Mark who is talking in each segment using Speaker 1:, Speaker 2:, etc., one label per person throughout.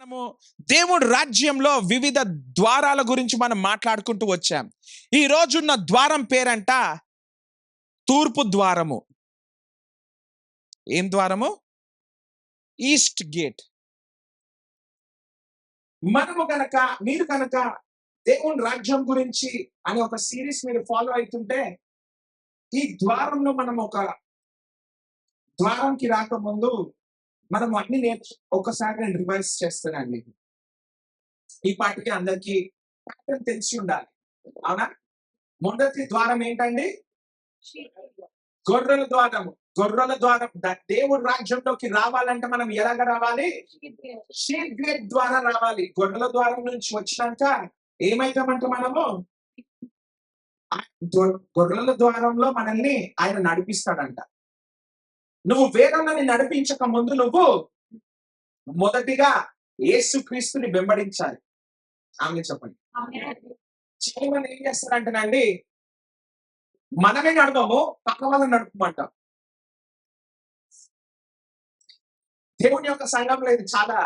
Speaker 1: మనము దేవుడి రాజ్యంలో వివిధ ద్వారాల గురించి మనం మాట్లాడుకుంటూ వచ్చాం. ఈ రోజున్న ద్వారం పేరంట తూర్పు ద్వారము. ఏం ద్వారము? East gate. మీరు కనుక దేవుని రాజ్యం గురించి అనే ఒక సిరీస్ మీరు ఫాలో అవుతుంటే, ఈ ద్వారంలో మనం ఒక ద్వారంకి రాకముందు మనం అన్ని ఒకసారి నేను రివైజ్ చేస్తానండి. ఈ పాటికి అందరికి ప్యాటర్న్ తెలిసి ఉండాలి, అవునా? మొదటి ద్వారం ఏంటండి? గొర్రెల ద్వారం. గొర్రెల ద్వారం. దేవుడి రాజ్యంలోకి రావాలంటే మనం ఎలాగ రావాలి? షీప్ గేట్ ద్వారా రావాలి. గొర్రెల ద్వారం నుంచి వచ్చినాక ఏమైతామంటే మనము గొర్రెల ద్వారంలో మనల్ని ఆయన నడిపిస్తాడంట. నువ్వు వేరొకరిని నడిపించక ముందు నువ్వు మొదటిగా యేసుక్రీస్తుని వెంబడించాలి. ఆమె చెప్పండి. చేయమని ఏం చేస్తారంటేనండి, మనమే నడవము, పక్క వాళ్ళని నడుపుమంటాం. దేవుని యొక్క సంఘంలో ఇది చాలా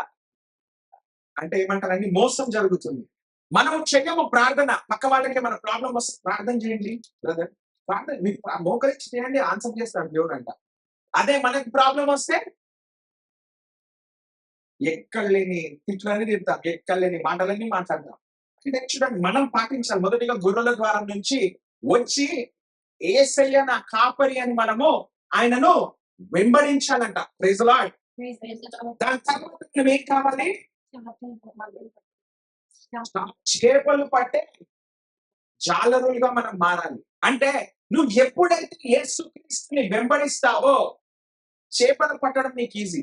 Speaker 1: అంటే ఏమంటారండి, మోసం జరుగుతుంది. మనం చెయ్యము ప్రార్థన. పక్క వాళ్ళకి మన ప్రాబ్లం వస్తే ప్రార్థన చేయండి బ్రదర్, ప్రార్థన మీకు మోకరించి చేయండి, ఆన్సర్ చేస్తాడు దేవుడు అంట. అదే మనకి ప్రాబ్లం వస్తే ఎక్కడలేని తిట్లన్నీ తిడతాం, ఎక్కడలేని మాటలన్నీ మాట్లాడతాం. అంటే చూడండి, మనం పాటించాలి. మొదటిగా గొర్రెల ద్వారం నుంచి వచ్చి యేసయ్య నా కాపరి అని మనము ఆయనను వెంబడించాలంట. Praise the lord. దాని తర్వాత మనం ఏం కావాలి? చేపలు పట్టే జాలరులుగా మనం మారాలి. అంటే నువ్వు ఎప్పుడైతే యేసుక్రీస్తుని వెంబడిస్తావో చేపలు పట్టడం నీకు ఈజీ.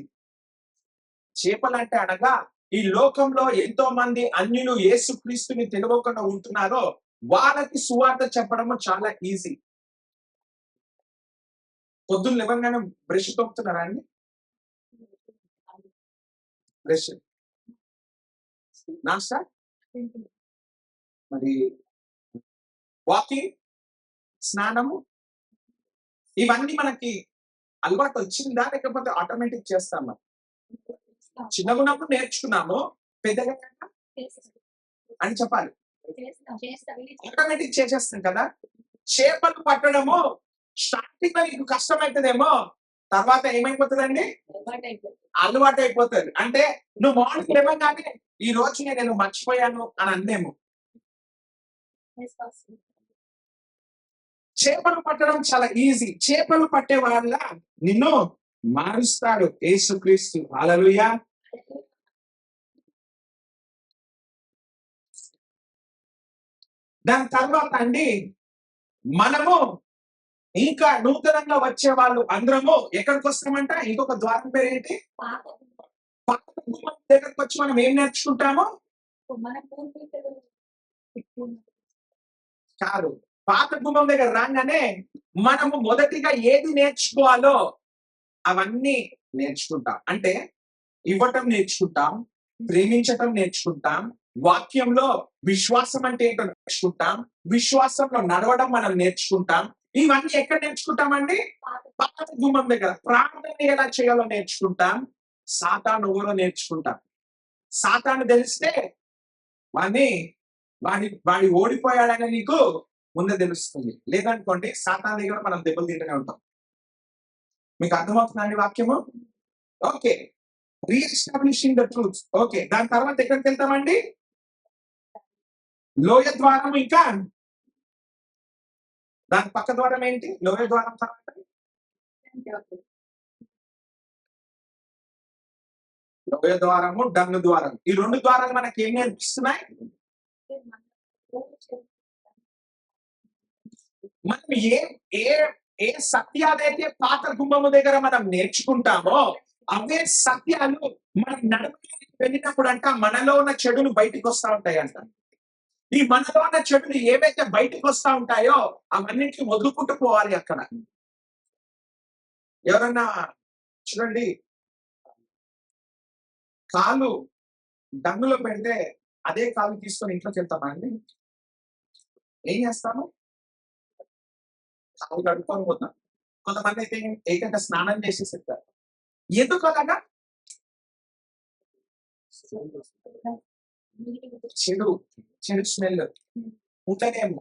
Speaker 1: చేపలు అంటే అనగా ఈ లోకంలో ఎంతో మంది అన్యులు యేసుక్రీస్తుని తెలియకుండా ఉంటున్నారో వాళ్ళకి సువార్త చెప్పడము చాలా ఈజీ. పొద్దున్న లేవగానే బ్రష్ తొక్కుతున్నారా అండి? బ్రష్ నాస్తా, మరి వాకింగ్, స్నానము, ఇవన్నీ మనకి అలవాటు వచ్చిందా లేకపోతే ఆటోమేటిక్ చేస్తామా? చిన్నగా ఉన్నప్పుడు నేర్చుకున్నాము, పెద్దగా అని చెప్పాలి, ఆటోమేటిక్ చేసేస్తాం కదా. చేపలు పట్టడము స్టార్టింగ్ లో నీకు కష్టమైతుందేమో, తర్వాత ఏమైపోతుందండి? అలవాటు అయిపోతుంది. అంటే నువ్వు మార్నింగ్ లేవగానే ఈ రోజు నేను మర్చిపోయాను అని అందేమో. చేపలు పట్టడం చాలా ఈజీ. చేపలు పట్టే వాళ్ళ నిన్ను మారుస్తాడు యేసుక్రీస్తు. హల్లెలూయా. దాని తర్వాత అండి, మనము ఇంకా నూతనంగా వచ్చే వాళ్ళు అందరము ఎక్కడికి వస్తామంట? ఇంకొక ద్వారం పేరు ఏంటి? పాత గుమ్మం దగ్గరకు వచ్చి మనం ఏం నేర్చుకుంటాము? కాదు, పాత గుమ్మం దగ్గర రాగానే మనము మొదటిగా ఏది నేర్చుకోవాలో అవన్నీ నేర్చుకుంటాం. అంటే ఇవ్వటం నేర్చుకుంటాం, ప్రేమించటం నేర్చుకుంటాం, వాక్యంలో విశ్వాసం అంటే ఏంటో నేర్చుకుంటాం, విశ్వాసంలో నడవడం మనం నేర్చుకుంటాం. ఇవన్నీ ఎక్కడ నేర్చుకుంటామండి? పాత గుమ్మం దగ్గర. ప్రార్థన ఎలా చేయాలో నేర్చుకుంటాం, సాతాను ఎవరో నేర్చుకుంటాం. సాతాను తెలిస్తే వాడి ఓడిపోయాడని నీకు ముందే తెలుస్తుంది. లేదనుకోండి సాతాను దగ్గర మనం దెబ్బలు తింటూనే ఉంటాం. మీకు అర్థమవుతుందండి వాక్యము? Okay. Reestablishing the truth. Okay, దాని తర్వాత ఎక్కడికి వెళ్తామండి? లోయ ద్వారం. ఇంకా దాని పక్క ద్వారం ఏంటి? లోయ ద్వారం తర్వాత లోయ ద్వారము, డన్ను ద్వారం. ఈ రెండు ద్వారాలు మనకి ఏం నేర్పిస్తున్నాయి? మనం ఏ సత్యాలైతే పాత గుమ్మము దగ్గర మనం నేర్చుకుంటామో అవే సత్యాలు మనం నడవడానికి వెళ్ళినప్పుడు అంట మనలో ఉన్న చెడులు బయటికి వస్తా ఉంటాయి అంట. ఈ మనలో ఉన్న చెడులు ఏవైతే బయటికి వస్తా ఉంటాయో అవన్నింటిని వదులుకుంటూ పోవాలి అక్కడ. ఎవరన్నా చూడండి, కాలు డన్నులో పెడితే అదే కాలు తీసుకొని ఇంట్లోకి వెళ్తామా అండి? ఏం చేస్తాము? కాలు కడుక్కొని పోతాం. కొంతమంది అయితే ఏకంగా స్నానం చేసేసి వెళ్తారు. ఎందుకు అలాగా? చెడు చెడు స్మెల్ ఉండలేము,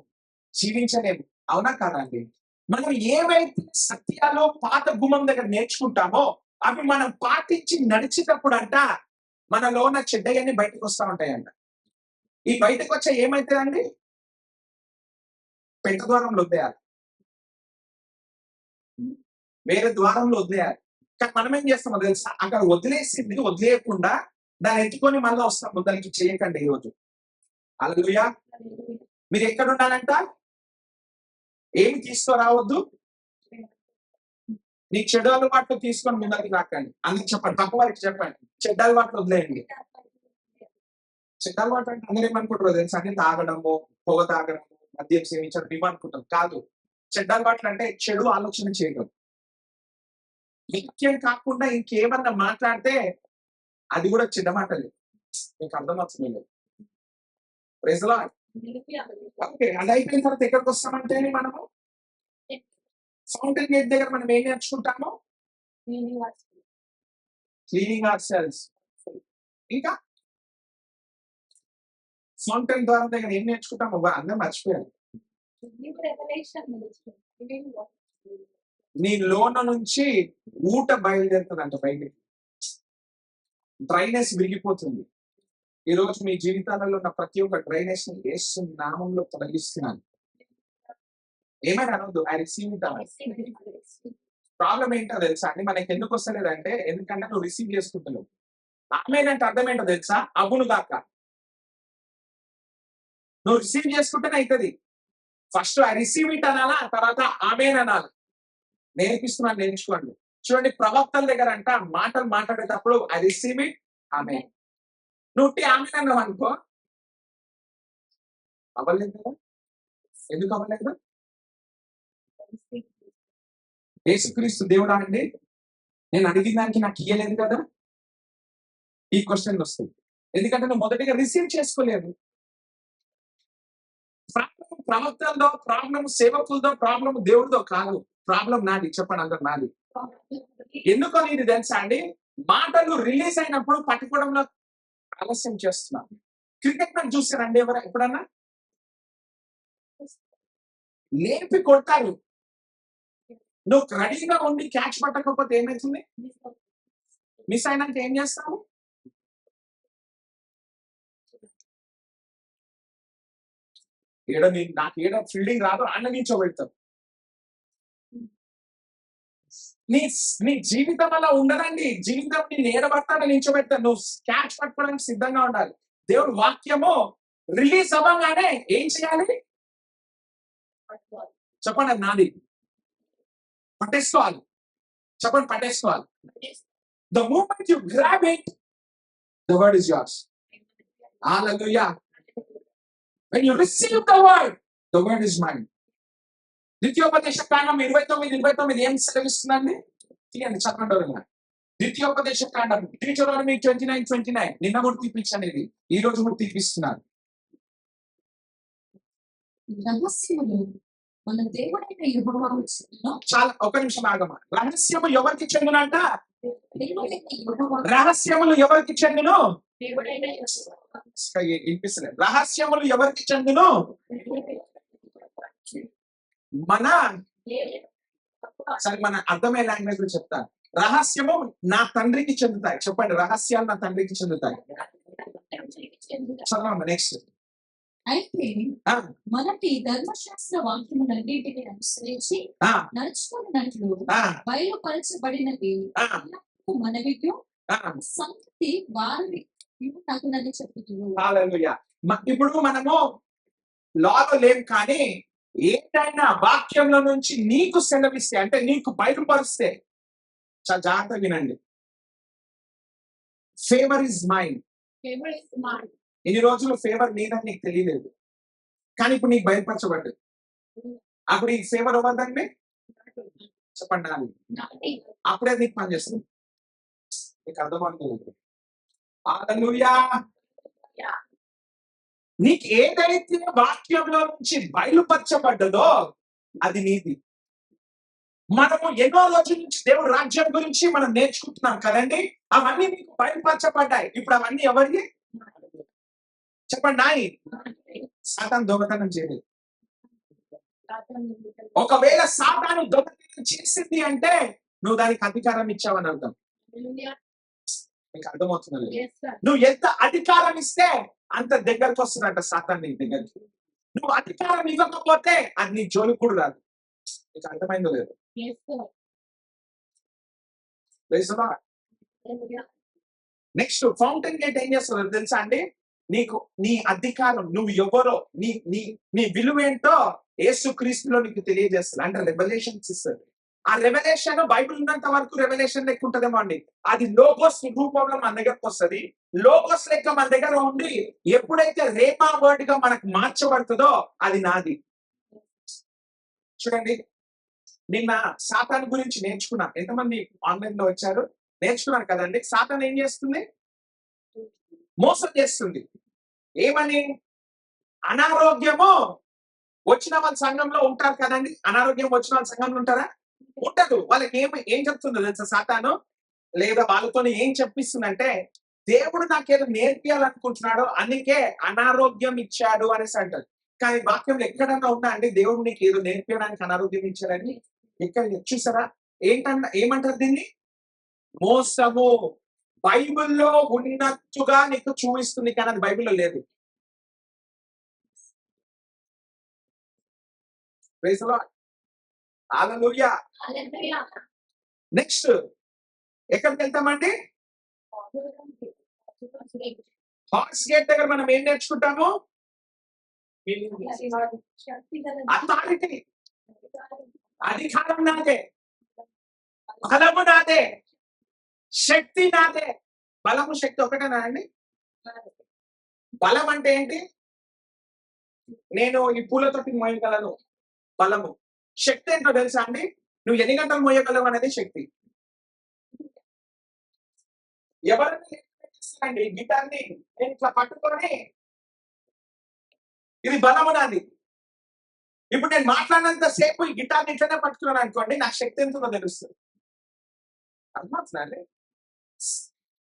Speaker 1: జీవించలేము. అవునా కాదండి? మనం ఏవైతే సత్యాలు పాత గుమ్మం దగ్గర నేర్చుకుంటామో అవి మనం పాటించి నడిచేటప్పుడు అంట మనలో ఉన్న చెడ్డయన్ని బయటకు వస్తా ఉంటాయంట. ఈ బయటకు వచ్చే ఏమైతుందండి? పెంట ద్వారంలో వదిలేయాలి, వేరే ద్వారంలో వదిలేయాలి. కానీ మనం ఏం చేస్తామో తెలుసా? అక్కడ వదిలేసింది వదిలేయకుండా దాన్ని ఎత్తుకొని మళ్ళీ వస్తాం. దానికి చేయకండి ఈరోజు. హల్లెలూయా. మీరు ఎక్కడ ఉండాలంట? ఏమి తీసుకురావద్దు, నీ చెడు అలవాట్లు తీసుకొని ముందరికి రాకండి. అందుకు చెప్పండి, పక్క వారికి చెప్పండి, చెడ్డ అలవాట్లు వదిలేయండి. చెడ్డ అలవాటు అంటే అందరూ ఏమనుకుంటారో తెలుసా? అన్ని తాగడము, పొగ తాగడము, మద్యం సేవించడం ఇవ్వనుకుంటాం. కాదు, చెడ్డ అలవాట్లు అంటే చెడు ఆలోచన చేయడం. నిత్యం కాకుండా ఇంకేమన్నా మాట్లాడితే అది కూడా చెడ్డ మాటలే. మీకు అర్థమవుతుంది లేదు? Praise the lord. ఓకే, అది అయిపోయిన తర్వాత ఎక్కడికి వస్తామంటే మనము ఫౌంటైన్ గేట్ దగ్గర మనం ఏం నేర్చుకుంటాము? Cleaning our cells. ఇంకా ఫౌంటైన్ ద్వారం దగ్గర ఏం నేర్చుకుంటాము? అందరూ మర్చిపోయారు. నీ లోన నుంచి ఊట బయలుదేరుతుందంట బయటికి. డ్రైనెస్ విరిగిపోతుంది. ఈ రోజు మీ జీవితాలలో ఉన్న ప్రతి ఒక్క డ్రైనెస్ ని యేసు నామంలో తొలగిస్తున్నాను. ఏమైనా అనొద్దు, ఐ రిసీవ్ ఇట్. ప్రాబ్లం ఏంటో తెలుసా అండి? మనకి ఎందుకు వస్తలేదంటే ఎందుకంటే నువ్వు రిసీవ్ చేసుకుంటున్నావు. ఆమేనంటే అర్థం ఏంటో తెలుసా? అవును గాక. నువ్వు రిసీవ్ చేసుకుంటేనే అవుతుంది. ఫస్ట్ ఐ రిసీవ్ ఇట్ అనాలా, తర్వాత ఆమేన్ అనాలి. నేర్పిస్తున్నాను, నేర్చుకోండి. చూడండి, ప్రవక్తల దగ్గర అంట మాటలు మాట్లాడేటప్పుడు ఐ రిసీవ్ ఇట్, ఆమేన్. నువ్వు ఆమేన్ అన్నావు అనుకో, అవ్వలేదు కదా? ఎందుకు అవ్వలేదు? యేసుక్రీస్తు దేవుడా అండి? నేను అడిగిన దానికి నాకు ఇయ్యలేదు కదా? ఈ క్వశ్చన్లు వస్తాయి. ఎందుకంటే నువ్వు మొదటిగా రిసీవ్ చేసుకోలేదు. ప్రాబ్లం ప్రవక్తలదో, ప్రాబ్లం సేవకులదో, ప్రాబ్లం దేవుడిదో కాదు. ప్రాబ్లం నాది. చెప్పండి అందరు, నాది. ఎందుకో ఇది తెలుసా అండి? మాటలు రిలీజ్ అయినప్పుడు పట్టుకోవడంలో ఆలస్యం చేస్తున్నాం. క్రికెట్ మ్యాచ్ చూస్తారండి ఎవరు ఎప్పుడన్నా? లేపి కొడతారు. నువ్వు రెడీగా ఉండి క్యాచ్ పట్టకపోతే ఏమవుతుంది? మిస్ అయినాక ఏం చేస్తావు? నాకు ఏడ ఫీల్డింగ్ రాదు, అన్న నించోబెడతావు. నీ నీ జీవితం అలా ఉండదండి. జీవితం నేను ఏడబడతానని నించోబెడతాను. నువ్వు క్యాచ్ పట్టుకోవడానికి సిద్ధంగా ఉండాలి. దేవుడు వాక్యము రిలీజ్ అవ్వగానే ఏం చేయాలి? చెప్పండి, అది నాది. పట్టేసుకోవాలి. చెప్పండి, పట్టేసుకోవాలి. The moment you grab it, the word is yours. Hallelujah. When you receive the word, the word is mine. ద్వితీయోపదేశ కాండం 29:29 ఏం సెలవిస్తుందండి? తీయండి, చదవండి. ద్వితీయోపదేశ కాండం Deuteronomy 29:29. నిన్న కూడా తీపించాను, ఇది ఈ రోజు కూడా తీపిస్తున్నాను.
Speaker 2: రహస్యములు మన దేవుడైన యెహోవాకు చెందును.
Speaker 1: చాలా, ఒక నిమిషం ఆగమా. రహస్యము ఎవరికి చెందునంట?
Speaker 2: దేవుడైన యెహోవాకు
Speaker 1: రహస్యములు ఎవరికి చెందును?
Speaker 2: దేవుడైన యెహోవాకు
Speaker 1: వినిపిస్తలేదు. రహస్యములు ఎవరికి చెందును? మన సరే, మన అర్థమయ్యే లాంగ్వేజ్ లో చెప్తాను. రహస్యము నా తండ్రికి చెందుతాయి. చెప్పండి, రహస్యాలు నా తండ్రికి చెందుతాయి. చదవండి నెక్స్ట్.
Speaker 2: అయితే మనకి ధర్మశాస్త్ర వాక్యములన్నిటిని అనుసరించి నడుచుకున్నట్లు బయలుపరచబడినవి మనవికు సంగతి వారి తగునని చెప్తున్నారు.
Speaker 1: ఇప్పుడు మనము లాలో లేం, కానీ ఏదైనా వాక్యంలో నుంచి నీకు సెలవిస్తే, అంటే నీకు బయలుపరిస్తే, చాలా జాగ్రత్తగా వినండి. Favour is mine. ఇన్ని రోజులు ఫేవర్ నీదని నీకు తెలియలేదు, కానీ ఇప్పుడు నీకు బయలుపరచబడ్డది. అప్పుడు ఈ ఫేవర్ అవ్వదండి. చెప్పండి, నాది. అప్పుడే నీకు పనిచేస్తుంది. నీకు అర్థమవుతుంది. హల్లెలూయా. నీకు ఏదైతే వాక్యంలో నుంచి బయలుపరచబడ్డదో అది నీది. మనము ఎన్నో రోజుల నుంచి దేవుడు రాజ్యం గురించి మనం నేర్చుకుంటున్నాం కదండి. అవన్నీ మీకు బయలుపరచబడ్డాయి. ఇప్పుడు అవన్నీ ఎవరికి చెప్పండి? నాయి. సాతాను దొంగతనం చేయలేదు. ఒకవేళ సాతాను దొంగతనం చేసింది అంటే నువ్వు దానికి అధికారం ఇచ్చావని అర్థం. మీకు అర్థమవుతుంది? నువ్వు ఎంత అధికారం ఇస్తే అంత దగ్గరకు వస్తుందంట సాతాను నీ దగ్గరికి. నువ్వు అధికారం ఇవ్వకపోతే అది నీ జోలికి కూడా రాదు. మీకు అర్థమైందో లేదు? నెక్స్ట్ ఫౌంటైన్ గేట్ ఏం చేస్తుందో తెలుసా అండి? నీకు నీ అధికారం, నువ్వు ఎవరో, నీ నీ నీ విలువేంటో యేసుక్రీస్తులో నీకు తెలియజేస్తుంది. అంటే రెవల్యూషన్స్ ఇస్తుంది. ఆ రెవల్యూషన్ బైబిల్ ఉన్నంత వరకు రెవల్యూషన్ లెక్క ఉంటదేమో అండి. అది లోగోస్ రూపంలో మన దగ్గరకు వస్తుంది. లోగోస్ లెక్క మన దగ్గర ఉండి ఎప్పుడైతే రేమా వర్డ్ గా మనకు మార్చబడుతుందో అది నాది. చూడండి, నిన్న సాతాను గురించి నేర్చుకున్నాం. ఎంతమంది ఆన్లైన్ లో వచ్చారు? నేర్చుకున్నారు కదండి. సాతాను ఏం చేస్తుంది? మోసం చేస్తుంది. ఏమని? అనారోగ్యము వచ్చిన వాళ్ళ సంఘంలో ఉంటారు కదండి. అనారోగ్యం వచ్చిన వాళ్ళ సంఘంలో ఉంటారా? ఉండదు. వాళ్ళకి ఏం చెప్తుందో తెలుసా సాతాను? లేదా వాళ్ళతో ఏం చెప్పిస్తుందంటే, దేవుడు నాకేదో నేర్పియాలనుకుంటున్నాడు, అందుకే అనారోగ్యం ఇచ్చాడు అనేసి అంటారు. కానీ వాక్యంలో ఎక్కడన్నా ఉందా అండి దేవుడు నీకు ఏదో నేర్పించడానికి అనారోగ్యం ఇచ్చాడని? ఇక్కడ చూసారా? ఏమంటారు దీన్ని? మోసము. బైబిల్లో ఉన్నట్టుగా నీకు చూపిస్తుంది కానీ అది బైబిల్లో లేదు. Praise the Lord. Hallelujah. Next ఎక్కడికి వెళ్తామండి? హార్స్ గేట్ దగ్గర మనం ఏం నేర్చుకుంటాము? అథారిటీ. అధికారం నాదే, బలము నాదే, శక్తి నాదే. బలము శక్తి ఒకటేనా అండి? బలం అంటే ఏంటి? నేను ఈ పూలతోటి మోయగలను, బలము. శక్తి ఏంటో తెలుసా అండి? నువ్వు ఎన్ని గంటలు మోయగలవు అనేది శక్తి. ఎవరైనా గిటార్ని నేను ఇట్లా పట్టుకొని ఇది బలము నాది. ఇప్పుడు నేను మాట్లాడినంత సేపు ఈ గిటార్ని ఇట్లనే పట్టుకున్నాను అనుకోండి, నాకు శక్తి ఎంతో తెలుస్తుంది. అర్థమవుతుందండి?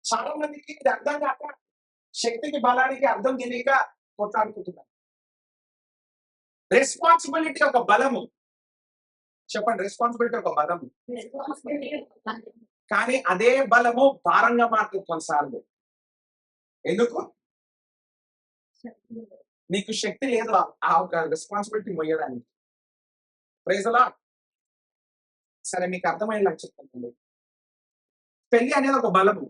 Speaker 1: చాలా మందికి ఇది అర్థం కాక శక్తికి బలానికి అర్థం తెలియక కొట్లాడుకుంటున్నారు. రెస్పాన్సిబిలిటీ ఒక బలము. చెప్పండి, రెస్పాన్సిబిలిటీ ఒక బలము. కానీ అదే బలము భారంగా మారుతుంది కొన్నిసార్లు. ఎందుకు? నీకు శక్తి లేదు ఆ ఒక రెస్పాన్సిబిలిటీ మొయ్యడానికి. Praise the lord. సరే, మీకు అర్థమయ్యేలా చెప్తానండి. పెళ్లి అనేది ఒక బలము.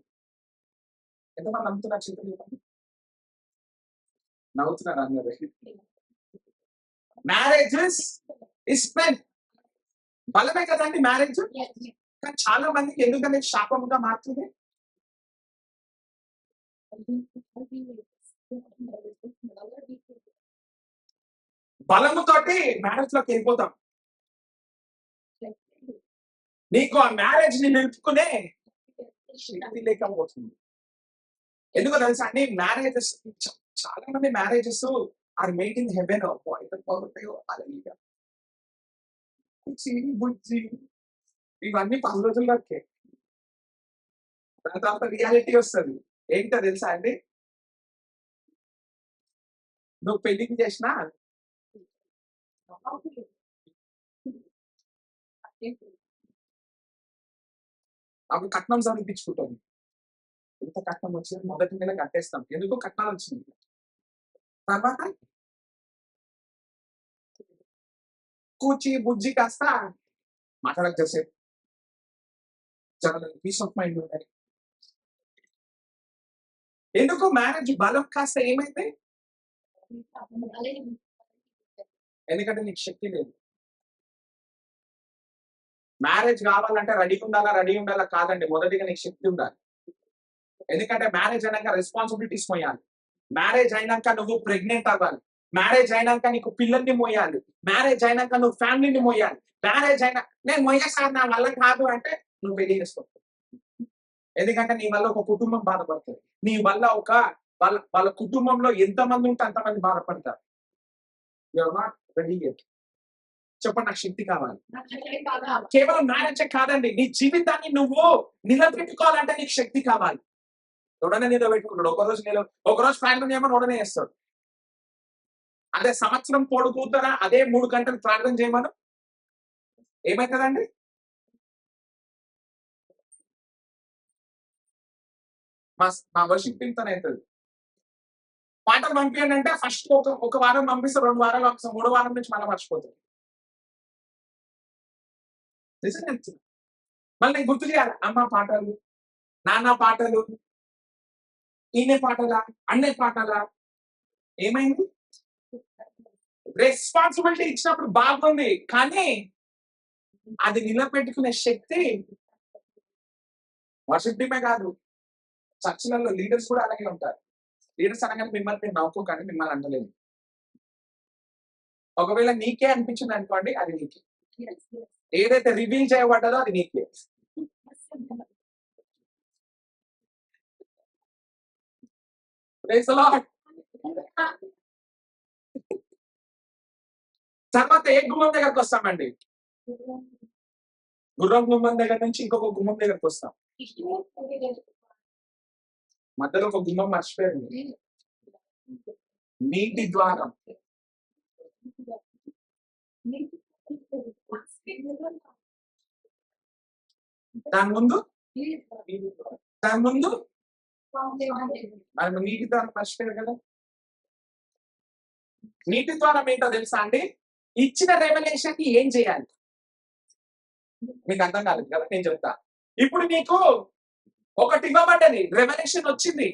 Speaker 1: ఎంతమంది నమ్ముతున్నారు? చెప్పండి. నవ్వుతున్నారు అందరూ. Marriage is strength. బలమే కదండి మ్యారేజ్. కానీ చాలా మందికి ఎందుకనే శాపంగా మారుతుంది? బలముతోటి మ్యారేజ్ లోకి వెళ్ళిపోతాం. నీకు ఆ మ్యారేజ్ ని నిలుపుకునే శక్తి లేకపోతుంది. ఎందుకో తెలుసా అండి? మ్యారేజెస్, చాలా మంది marriages are made in heaven. బుజ్జి ఇవన్నీ 10 రోజుల్లోకే. దాని తర్వాత రియాలిటీ వస్తుంది. ఏంటో తెలుసా అండి? నువ్వు పెళ్లికి చేసినా అప్పుడు కట్నం చదివించుకుంటాను. ఎంత కట్నం వచ్చింది? మొదటి నెల కట్టేస్తాం. ఎందుకు? కట్నాలు వచ్చింది. తర్వాత కూచి బుజ్జి కాస్త మాట్లాడక చేసేపు పీస్ ఆఫ్ మైండ్ ఉండాలి. ఎందుకు? మ్యారేజ్ బలం కాస్త ఏమైతే, ఎందుకంటే నీకు శక్తి లేదు. మ్యారేజ్ కావాలంటే రెడీ ఉండాలా కాదండి. మొదటిగా నీకు శక్తి ఉండాలి. ఎందుకంటే మ్యారేజ్ అయినాక రెస్పాన్సిబిలిటీస్ మోయాలి. మ్యారేజ్ అయినాక నువ్వు ప్రెగ్నెంట్ అవ్వాలి. మ్యారేజ్ అయినాక నీకు పిల్లల్ని మోయాలి. మ్యారేజ్ అయినాక నువ్వు ఫ్యామిలీని మోయాలి. మ్యారేజ్ అయినా నేను మోయేసారి నా వల్ల కాదు అంటే నువ్వు పెళ్లి చేసుకో. ఎందుకంటే నీ వల్ల ఒక కుటుంబం బాధపడుతుంది. నీ వల్ల వాళ్ళ కుటుంబంలో ఎంతమంది ఉంటే అంతమంది బాధపడతారు. You are not ready yet. చెప్పండి, నాకు శక్తి కావాలి. కేవలం మ్యారేజ్ కాదండి, నీ జీవితాన్ని నువ్వు నిలబెట్టుకోవాలంటే నీకు శక్తి కావాలి. ఎవడనే నిలబెట్టుకుంటాడు? ఒకరోజు ప్రార్థన చేయమని ఉడనే చేస్తాడు. అదే సంవత్సరం పొడుగుతారా అదే 3 గంటలు ప్రార్థన చేయమను ఏమైతుందండి? మా వర్షిప్ టీమ్ తోనే అవుతుంది. పాటలు పంపించండి అంటే ఫస్ట్ ఒక వారం పంపిస్తే 2 వారాలు పంపిస్తాం, 3 వారం నుంచి మళ్ళీ మర్చిపోతుంది. నిజంగా మళ్ళీ నేను గుర్తు చేయాలి. అమ్మ పాటలు, నాన్న పాటలు, ఈయన పాటలా, అన్నయ్య పాటలా, ఏమైంది? రెస్పాన్సిబిలిటీ ఇచ్చినప్పుడు బాగుంది, కానీ అది నిలబెట్టుకునే శక్తి వర్షిప్ టీమే కాదు, చర్చిలలో లీడర్స్ కూడా అలాగే ఉంటారు. లీడర్స్ అనగానే మిమ్మల్ని మీరు నవ్వుకోకండి, మిమ్మల్ని అంటలేదు. ఒకవేళ నీకే అనిపించింది అనుకోండి, అది నీకే. ఏదైతే రివీల్ చేయబడ్డదో అది నీకే. Praise the Lord. తర్వాత ఏ గుమ్మం దగ్గరకు వస్తామండి? గుర్రం గుమ్మం దగ్గర నుంచి ఇంకొక గుమ్మం దగ్గరకు వస్తాం. మధ్యలో ఒక గుమ్మం మర్చిపోయింది, నీటి ద్వారం. దాని ముందు మనం నీటి ద్వారం మర్చిపోయారు కదా. నీటి ద్వారం ఏంటో తెలుసా అండి? ఇచ్చిన రెవల్యూషన్ కి ఏం చేయాలి మీకు అర్థం కాలేదు కదా, నేను చెప్తా. ఇప్పుడు నీకు ఒకటి ఇవ్వబడ్డది, రెవల్యూషన్ వచ్చింది.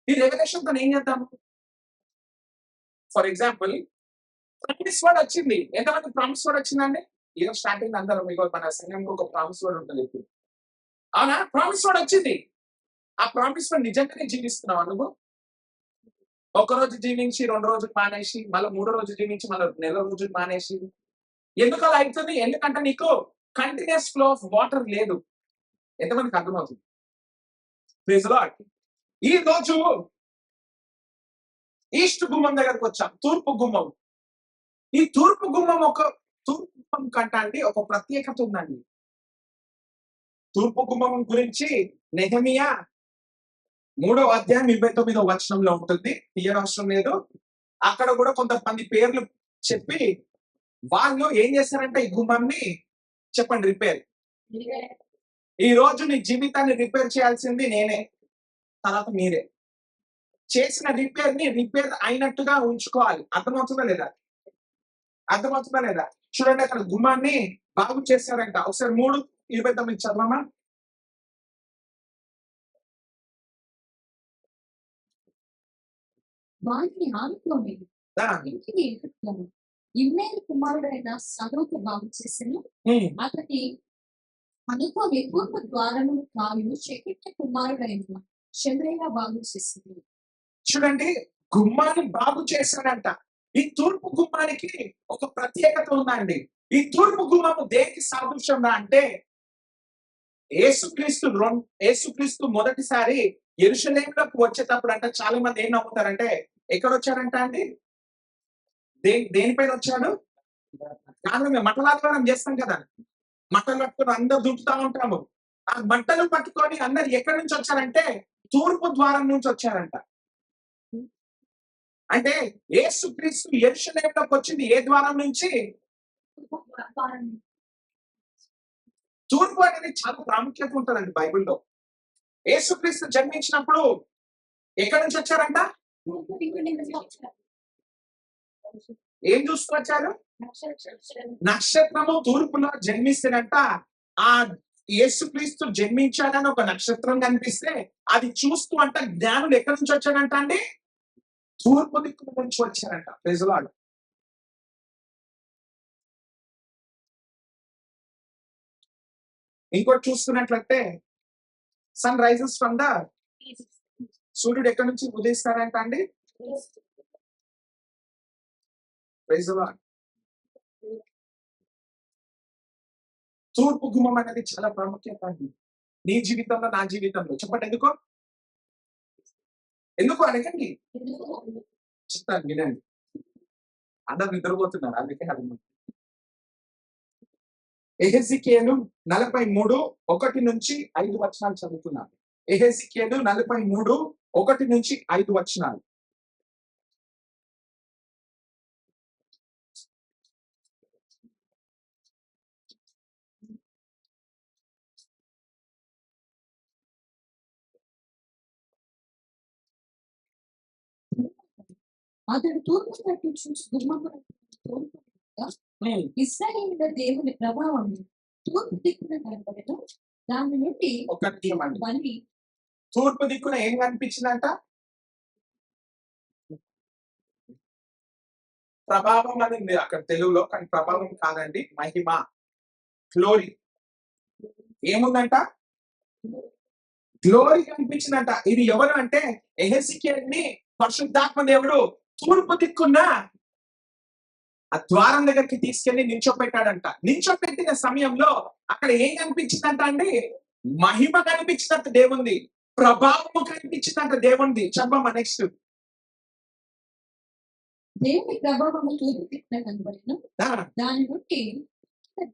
Speaker 1: ఈ రెవల్యూషన్ తో ఏం చేద్దాము? ఫర్ ఎగ్జాంపుల్, ప్రామిస్ వర్డ్ వచ్చింది. ఎంతమంది ప్రామిస్ వర్డ్ వచ్చిందండి? ఈరోజు స్టార్టింగ్ అందరూ మీకు మన సంఘంలో ఒక ప్రామిస్ వర్డ్ ఉంటుంది ఇప్పుడు, అవునా? ప్రామిస్ వర్డ్ వచ్చింది. ఆ ప్రామిస్ వర్డ్ నిజంగానే జీవిస్తున్నావా నువ్వు? ఒక రోజు జీవించి 2 రోజులు మానేసి, మళ్ళీ 3 రోజు జీవించి మళ్ళీ 1 నెల రోజులు మానేసి, ఎందుకు అలా అవుతుంది? ఎందుకంటే నీకు కంటిన్యూస్ ఫ్లో ఆఫ్ వాటర్ లేదు. ఎంతమందికి అర్థమవుతుంది? Praise the Lord. ఈ రోజు ఈస్ట్ గుమ్మం దగ్గరకు వచ్చాం, తూర్పు గుమ్మం. ఈ తూర్పు గుమ్మం కంట అండి ఒక ప్రత్యేకత ఉందండి. తూర్పు గుమ్మం గురించి నెహెమియా 3వ అధ్యాయం 29వ వచనంలో ఉంటుంది. తీయనవసరం లేదు. అక్కడ కూడా కొంతమంది పేర్లు చెప్పి వాళ్ళు ఏం చేస్తారంటే ఈ గుమ్మాన్ని చెప్పండి రిపేర్. ఈ రోజు నీ జీవితాన్ని రిపేర్ చేయాల్సింది నేనే, తర్వాత మీరే. చేసిన రిపేర్ అయినట్టుగా ఉంచుకోవాలి. అర్థమవుతుందా లేదా? చూడండి, అక్కడ గుమ్మాన్ని బాగు చేశారంట. ఒకసారి 3:29 చదవమా.
Speaker 2: వారిని ఆనుకొని ఇంటికి ఎదుర్కొను ఇమ్మేలు కుమారుడైన సదోకు బాగు చేసెను. అతని అనుకోని తూర్పు ద్వారము కాయు షెకెట్య కుమారుడైన షెమ్రయ్య బాగు చేసింది.
Speaker 1: చూడండి, గుమ్మాన్ని బాగు చేశాడంట. ఈ తూర్పు గుమ్మానికి ఒక ప్రత్యేకత ఉందండి. ఈ తూర్పు గుమ్మము దేనికి సాదృశ్యంగా అంటే, యేసుక్రీస్తు మొదటిసారి యెరూషలేములోకి వచ్చేటప్పుడు అంటే చాలా మంది ఏం నమ్ముతారంటే, ఎక్కడ వచ్చారంట అండి? దేనిపైన వచ్చాడు? కానీ మేము మట్టలాధ్వానం చేస్తాం కదా, మట్టలు పట్టుకొని అందరు దుంకుతా ఉంటాము. ఆ మట్టలు పట్టుకొని అందరు ఎక్కడి నుంచి వచ్చారంటే తూర్పు ద్వారం నుంచి వచ్చారంట. అంటే యేసుక్రీస్తు యెరూషలేములోకి వచ్చింది ఏ ద్వారం నుంచి? తూర్పు అనేది చాలా ప్రాముఖ్యత ఉంటుందండి బైబిల్లో. యేసుక్రీస్తు జన్మించినప్పుడు ఎక్కడి నుంచి వచ్చారంట? ఏం చూసుకొచ్చారు? నక్షత్రము తూర్పులో జన్మిస్తేనంట. ఆ యేసుక్రీస్తు జన్మించాడని ఒక నక్షత్రం కనిపిస్తే అది చూస్తూ అంట జ్ఞానులు ఎక్కడి నుంచి వచ్చాడంట అండి? తూర్పు దిక్కు నుంచి వచ్చారంట. Praise the Lord. ఇంకోటి చూస్తున్నట్లయితే సన్ రైజెస్ ఫ్రమ్ ద, సూర్యుడు ఎక్కడి నుంచి ఉదయిస్తాడంట అండి? Praise the Lord. తూర్పు గుమ్మం అనేది చాలా ప్రాముఖ్యత అండి నీ జీవితంలో, నా జీవితంలో. చెప్పండి ఎందుకు అడగండి, చెప్తాను వినండి. అందరు నిద్రపోతున్నారు, అందుకే అడగండి. యెహెజ్కేలు 43:1-5 చదువుతున్నాను. యెహెజ్కేలు 43:1-5.
Speaker 2: అతడు తూర్పు తట్టు చూసి గుమ్మమున తోడుకొనగా ఇశ్రాయేలుల దేవుని ప్రభావం తూర్పు దిక్కున కనబడెను. దాని నుండి
Speaker 1: ఒక్క నిమిషం అండి.
Speaker 2: బలి
Speaker 1: తూర్పు దిక్కున ఏం కనిపించిందంట? ప్రభావం అని ఉంది అక్కడ తెలుగులో, కానీ ప్రభావం కాదండి, మహిమ, గ్లోరీ. ఏముందంట? గ్లోరీ కనిపించిందంట. ఇది ఎవరు అంటే యెహెజ్కేలుని పరిశుద్ధాత్మ దేవుడు తూర్పు దిక్కున్న ఆ ద్వారం దగ్గరికి తీసుకెళ్లి నించోపెట్టాడంట. నించోపెట్టిన సమయంలో అక్కడ ఏం కనిపించిందంట అండి? మహిమ కనిపించినట్టు దేవుంది, ప్రభావము కనిపించిందంట దేవుంది. చెప్పమ్మా నెక్స్ట్.
Speaker 2: దేవుని ప్రభావము తూర్పు దిక్కున కనబడెను. దాని నుండి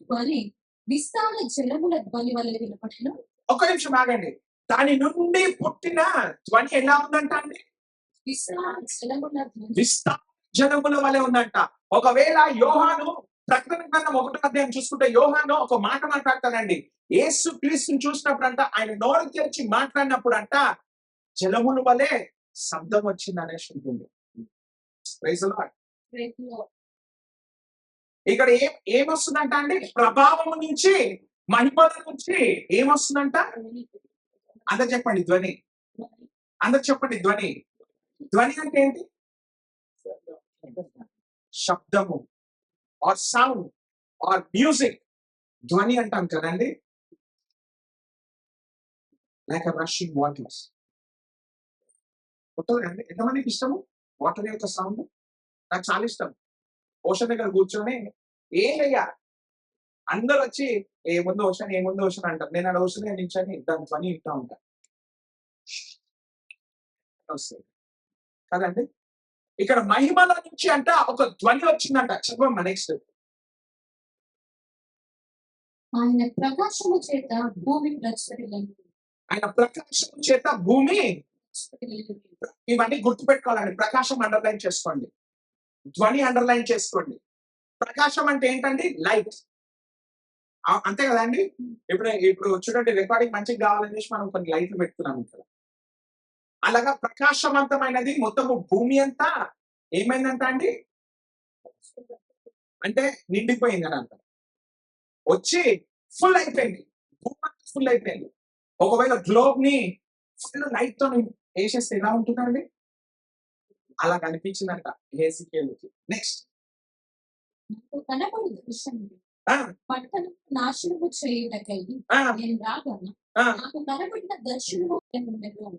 Speaker 2: ధ్వని విస్తార జలముల ధ్వని వలె వినపడెను.
Speaker 1: ఒక నిమిషం ఆగండి. దాని నుండి పుట్టిన ధ్వని ఎలా ఉందంట అండి?
Speaker 2: విస్తార జలముల ధ్వని.
Speaker 1: విస్తార జనముల వలె ఉందంట. ఒకవేళ యోహాను ప్రకటన గ్రంథం 1వ అధ్యాయం చూసుకుంటే యోహాను ఒక మాట మాట్లాడతానండి. యేసు క్రీస్తుని చూసినప్పుడు అంట, ఆయన నోరు తెరిచి మాట్లాడినప్పుడు అంట జలముల వలె శబ్దం వచ్చింది అనేసి ఉంటుంది. Praise the Lord. ఇక్కడ ఏమొస్తుందంట అండి? ప్రభావం నుంచి, మహిమల నుంచి ఏమొస్తుందంట? అందరు చెప్పండి ధ్వని. అందరు చెప్పండి ధ్వని. ధ్వని అంటే ఏంటి? శబ్దము ఆర్ సౌండ్ ఆర్ మ్యూజిక్. ధ్వని అంటాం కదండి. లైక్ రషింగ్ వాటర్స్ ఉంటుందండి. ఎంతమందికి ఇష్టము వాటర్ యొక్క సౌండ్? నాకు చాలా ఇష్టం. ఓషన్ దగ్గర కూర్చొని ఏమయ్యా అందరూ వచ్చి ఏముంది ఓషన్, ఏముంది ఓషన్ అంటారు. నేను ఆ ఓషన్ నించొని దాని ధ్వని వింటా ఉంటాను. వస్తుంది కదండి. ఇక్కడ మహిమల నుంచి అంట ఒక ధ్వని వచ్చిందంట. చెప్పమ్మా నెక్స్ట్.
Speaker 2: ఆయన ప్రకాశము చేత భూమి ప్రజ్వరిల్లింది.
Speaker 1: ఆయన ప్రకాశం చేత భూమి. ఇవన్నీ గుర్తుపెట్టుకోవాలండి. ప్రకాశం అండర్లైన్ చేసుకోండి, ధ్వని అండర్లైన్ చేసుకోండి. ప్రకాశం అంటే ఏంటండి? లైట్. అంతే కదండి. ఇప్పుడు చూడండి, రికార్డింగ్ మంచిగా కావాలని మనం కొన్ని లైట్లు పెట్టుకున్నాం ఇక్కడ. అలాగా ప్రకాశవంతమైనది మొత్తము భూమి అంతా ఏమైందంట అండి? అంటే నిండిపోయింది అని అంట. వచ్చి ఫుల్ అయిపోయింది, భూమి అంతా ఫుల్ అయిపోయింది. ఒకవేళ గ్లోబ్ ని ఫుల్ లైట్ తో వేసేస్తే ఎలా ఉంటుందండి? అలా కనిపించిందంట యెహెజ్కేలుకి. నెక్స్ట్.
Speaker 2: కనబడు దృశ్యం పట్టణం నాశనము చేయుటకై నేను రాగా నాకు కనబడిన దర్శనము ఉండెను.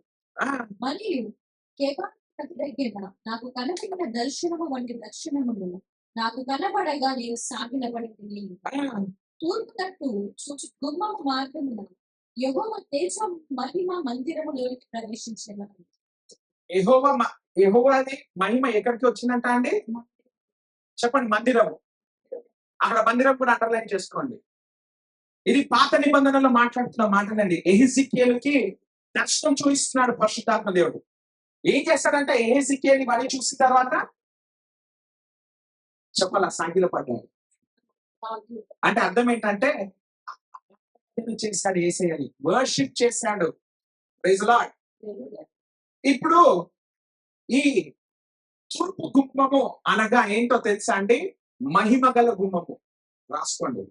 Speaker 2: మరియు కేబాకు దగ్గర నాకు కనబడిన దర్శనము వంటి దర్శనములు నాకు కనబడగా నేను సాగిలబడింది. తూర్పు తట్టు చూచి గుమ్మము మార్గమున యెహోవా తేజం మహిమ మందిరములోకి ప్రవేశించెను.
Speaker 1: యెహోవాది మహిమ ఎక్కడికి వచ్చిందంట అండి? చెప్పండి. మందిరము. అక్కడ మందిరం కూడా అండర్లైన్ చేసుకోండి. ఇది పాత నిబంధనలో మాట్లాడుతున్న మాటనండి. యెహెజ్కేలుకి దర్శనం చూపిస్తున్నాడు పరిశుద్ధాత్మ దేవుడు. ఏం చేస్తాడంటే యెహెజ్కేలు ఇవన్నీ చూసిన తర్వాత చెప్పాల సాగిల పడ్డాడు. అంటే అర్థం ఏంటంటే చేశాడు యేసయ్యని, వర్షిప్ చేశాడు. Praise Lord. ఇప్పుడు ఈ తూర్పు గుమ్మము అనగా ఏంటో తెలుసా అండి? మహిమ గల గుమ్మము. రాసుకోండి.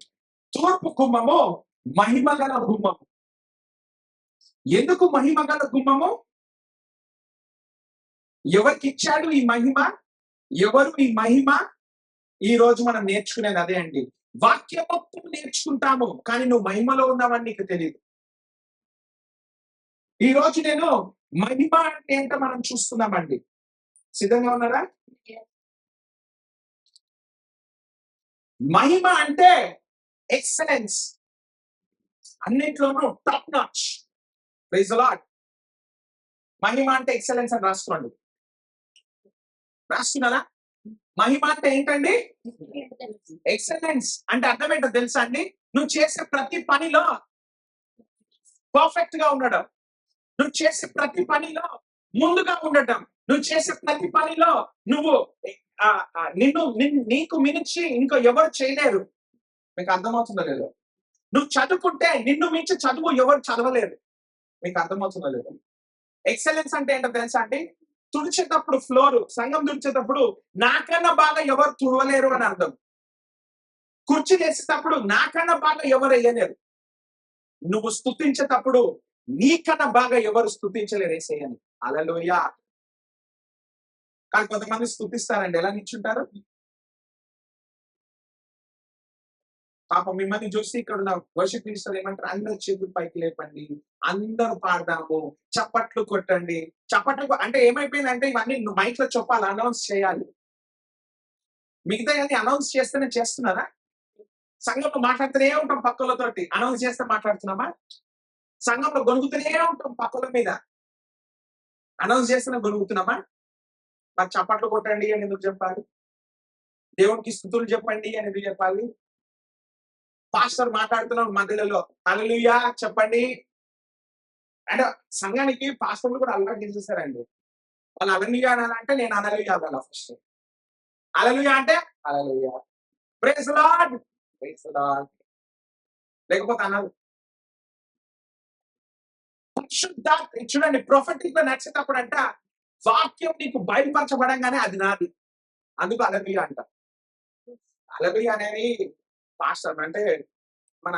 Speaker 1: తూర్పు గుమ్మము మహిమ గల గుమ్మము. ఎందుకు మహిమ గల గుమ్మము? ఎవరికి ఇచ్చాడు ఈ మహిమ? ఎవరు ఈ మహిమ? ఈ రోజు మనం నేర్చుకునేది అదే అండి. వాక్యం మొత్తం నేర్చుకుంటాము, కానీ నువ్వు మహిమలో ఉన్నావని నీకు తెలియదు. ఈ రోజు నేను మహిమ అంటే ఏంటో మనం చూస్తున్నామండి. సిద్ధంగా ఉన్నారా? మహిమ అంటే ఎక్సలెన్స్, అన్నిట్లోనూ top notch. Praise the lord. మహిమ అంటే ఎక్సలెన్స్ అని రాసుకోండి. రాస్తున్నారా? మహిమ అంటే ఏంటండి? ఎక్సలెన్స్ అంటే అర్థం ఏంటో తెలుసా అండి? నువ్వు చేసే ప్రతి పనిలో పర్ఫెక్ట్ గా ఉండడం, నువ్వు చేసే ప్రతి పనిలో ముందుగా ఉండటం, నువ్వు చేసే ప్రతి పనిలో నువ్వు నీకు మించి ఇంకో ఎవరు చేయలేరు. మీకు అర్థమవుతుందో లేదో? నువ్వు చదువుకుంటే నిన్ను మించి చదువు ఎవరు చదవలేరు. మీకు అర్థమవుతుందో లేదో? ఎక్సలెన్స్ అంటే ఏంటో తెలుసా అండి? తుడిచేటప్పుడు ఫ్లోర్, సంఘం తుడిచేటప్పుడు నాకన్నా బాగా ఎవరు తుడవలేరు అని అర్థం. కుర్చీ వేసేటప్పుడు నాకన్నా బాగా ఎవరు వేయలేరు. నువ్వు స్తుతించేటప్పుడు నీకన్నా బాగా ఎవరు స్తుతించలేరు యేసయ్యని. హల్లెలూయా. కానీ కొంతమంది స్తుతిస్తారండి. ఎలా నిల్చుంటారు? పాపం మిమ్మల్ని చూసి ఇక్కడ ఉన్న వర్షిప్ మినిస్టర్ ఏమంటారు? అందరు చేతులు పైకి లేపండి, అందరూ పాడదాము, చప్పట్లు కొట్టండి. అంటే ఏమైపోయిందంటే ఇవన్నీ మైక్ లో చెప్పాలి, అనౌన్స్ చేయాలి. మిగతా అనౌన్స్ చేస్తేనే చేస్తున్నారా? సంఘంలో మాట్లాడుతూనే ఉంటాం పక్కలతోటి, అనౌన్స్ చేస్తే మాట్లాడుతున్నామా? సంఘంలో గొనుగుతూనే ఉంటాం పక్కల మీద, అనౌన్స్ చేస్తేనే గొనుగుతున్నామా? మరి చప్పట్లు కొట్టండి అని ఎందుకు చెప్పాలి? దేవునికి స్తుతులు చెప్పండి అని ఎందుకు చెప్పాలి? పాస్టర్ మాట్లాడుతున్నాం మధ్యలో హల్లెలూయా చెప్పండి అంటే సంఘానికి పాస్టర్లు కూడా అలవాటు చేసేసారండి. వాళ్ళు హల్లెలూయా అనాలంటే నేను హల్లెలూయా అనాలా ఫస్ట్. హల్లెలూయా అంటే hallelujah, praise the lord, praise the lord, లేకపోతే అనాలి. చూడండి, ప్రొఫెటిక్ గా నడిచేటప్పుడు అంట వాక్యం నీకు బయలుపరచబడంగానే అది నాది, అందుకు హల్లెలూయా అంట. హల్లెలూయా అనేది పాస్టర్ అంటే మన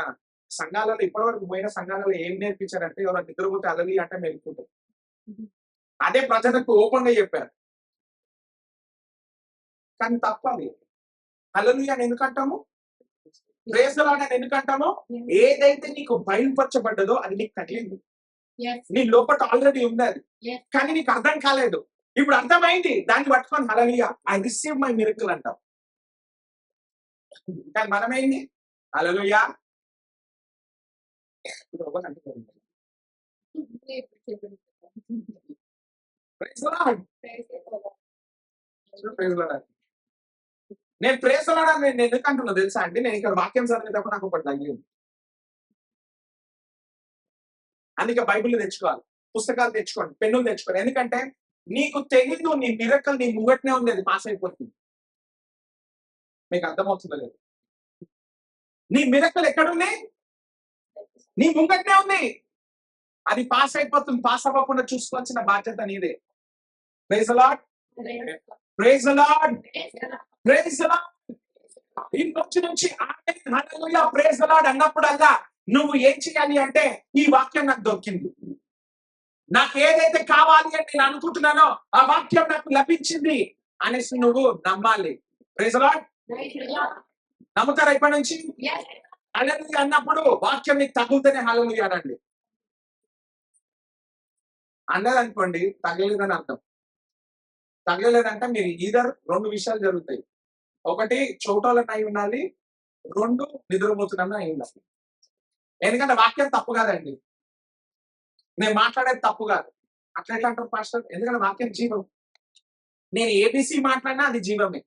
Speaker 1: సంఘాలలో ఇప్పటివరకు పోయిన సంఘాలలో ఏం నేర్పించారంటే ఎవరైనా నిద్రపోతే హల్లెలూయా అంటే మేలుకుంటారు. అదే ప్రజలకు ఓపెన్ గా చెప్పారు. కానీ తప్పది. హల్లెలూయా అని ఎందుకంటాము? ప్రైజ్ ది లార్డ్ అని ఎందుకంటాము? ఏదైతే నీకు బయలుపరచబడ్డదో అది నీకు తగిలింది. నీ లోపల ఆల్రెడీ ఉంది అది. కానీ నీకు అర్థం కాలేదు. ఇప్పుడు అర్థమైంది. దాన్ని పట్టుకొని hallelujah I receive my miracle అంటాం. కానీ మనమేంది? Hallelujah praise the lord, praise the lord. నేను ప్రైజ్ ది లార్డ్ అని నేను ఎందుకు అంటున్నా తెలుసా అండి? నేను ఇక్కడ వాక్యం చదివేటప్పుడు నాకు ఒకటి తగిలింది. అందుకే బైబిల్ తెచ్చుకోవాలి, పుస్తకాలు తెచ్చుకోండి, పెన్నులు తెచ్చుకోండి. ఎందుకంటే నీకు తెలీదు నీ మిరకల్ నీ ముంగట్నే ఉంది, అది పాస్ అయిపోతుంది. మీకు అర్థమవుతుందో లేదు? నీ మిరకల్ ఎక్కడుంది? నీ ముంగట్నే ఉంది, అది పాస్ అయిపోతుంది. పాస్ అవ్వకుండా చూసుకోవాల్సిన బాధ్యత నీదే. Praise the lord, praise the lord, praise the Lord. ఈ రోజు నుంచి amen hallelujah praise the Lord అన్నప్పుడల్లా నువ్వు ఏం చేయాలి అంటే ఈ వాక్యం నాకు దొరికింది, నాకు ఏదైతే కావాలి అని నేను అనుకుంటున్నానో ఆ వాక్యం నాకు లభించింది అనేసి నువ్వు నమ్మాలి. Praise the Lord. నమ్ముతారా ఇప్పటి నుంచి? హల్లెలూయా అన్నప్పుడు వాక్యం నీకు తగులుతూనే హల్లెలూయా అనండి. అన్నదనుకోండి తగలేదని అర్థం. తగలలేదంటే మీరు ఈదర్ 2 విషయాలు జరుగుతాయి. ఒకటి చోటోళ్ళని అయి ఉండాలి, 2 నిద్రపోతున్నాను అయి ఉండాలి. ఎందుకంటే వాక్యం తప్పు కాదండి, నేను మాట్లాడేది తప్పు కాదు. అట్లా ఎట్లా అంటారు పాస్టర్? ఎందుకంటే వాక్యం జీవం. నేను ఏబీసీ మాట్లాడినా అది జీవమే.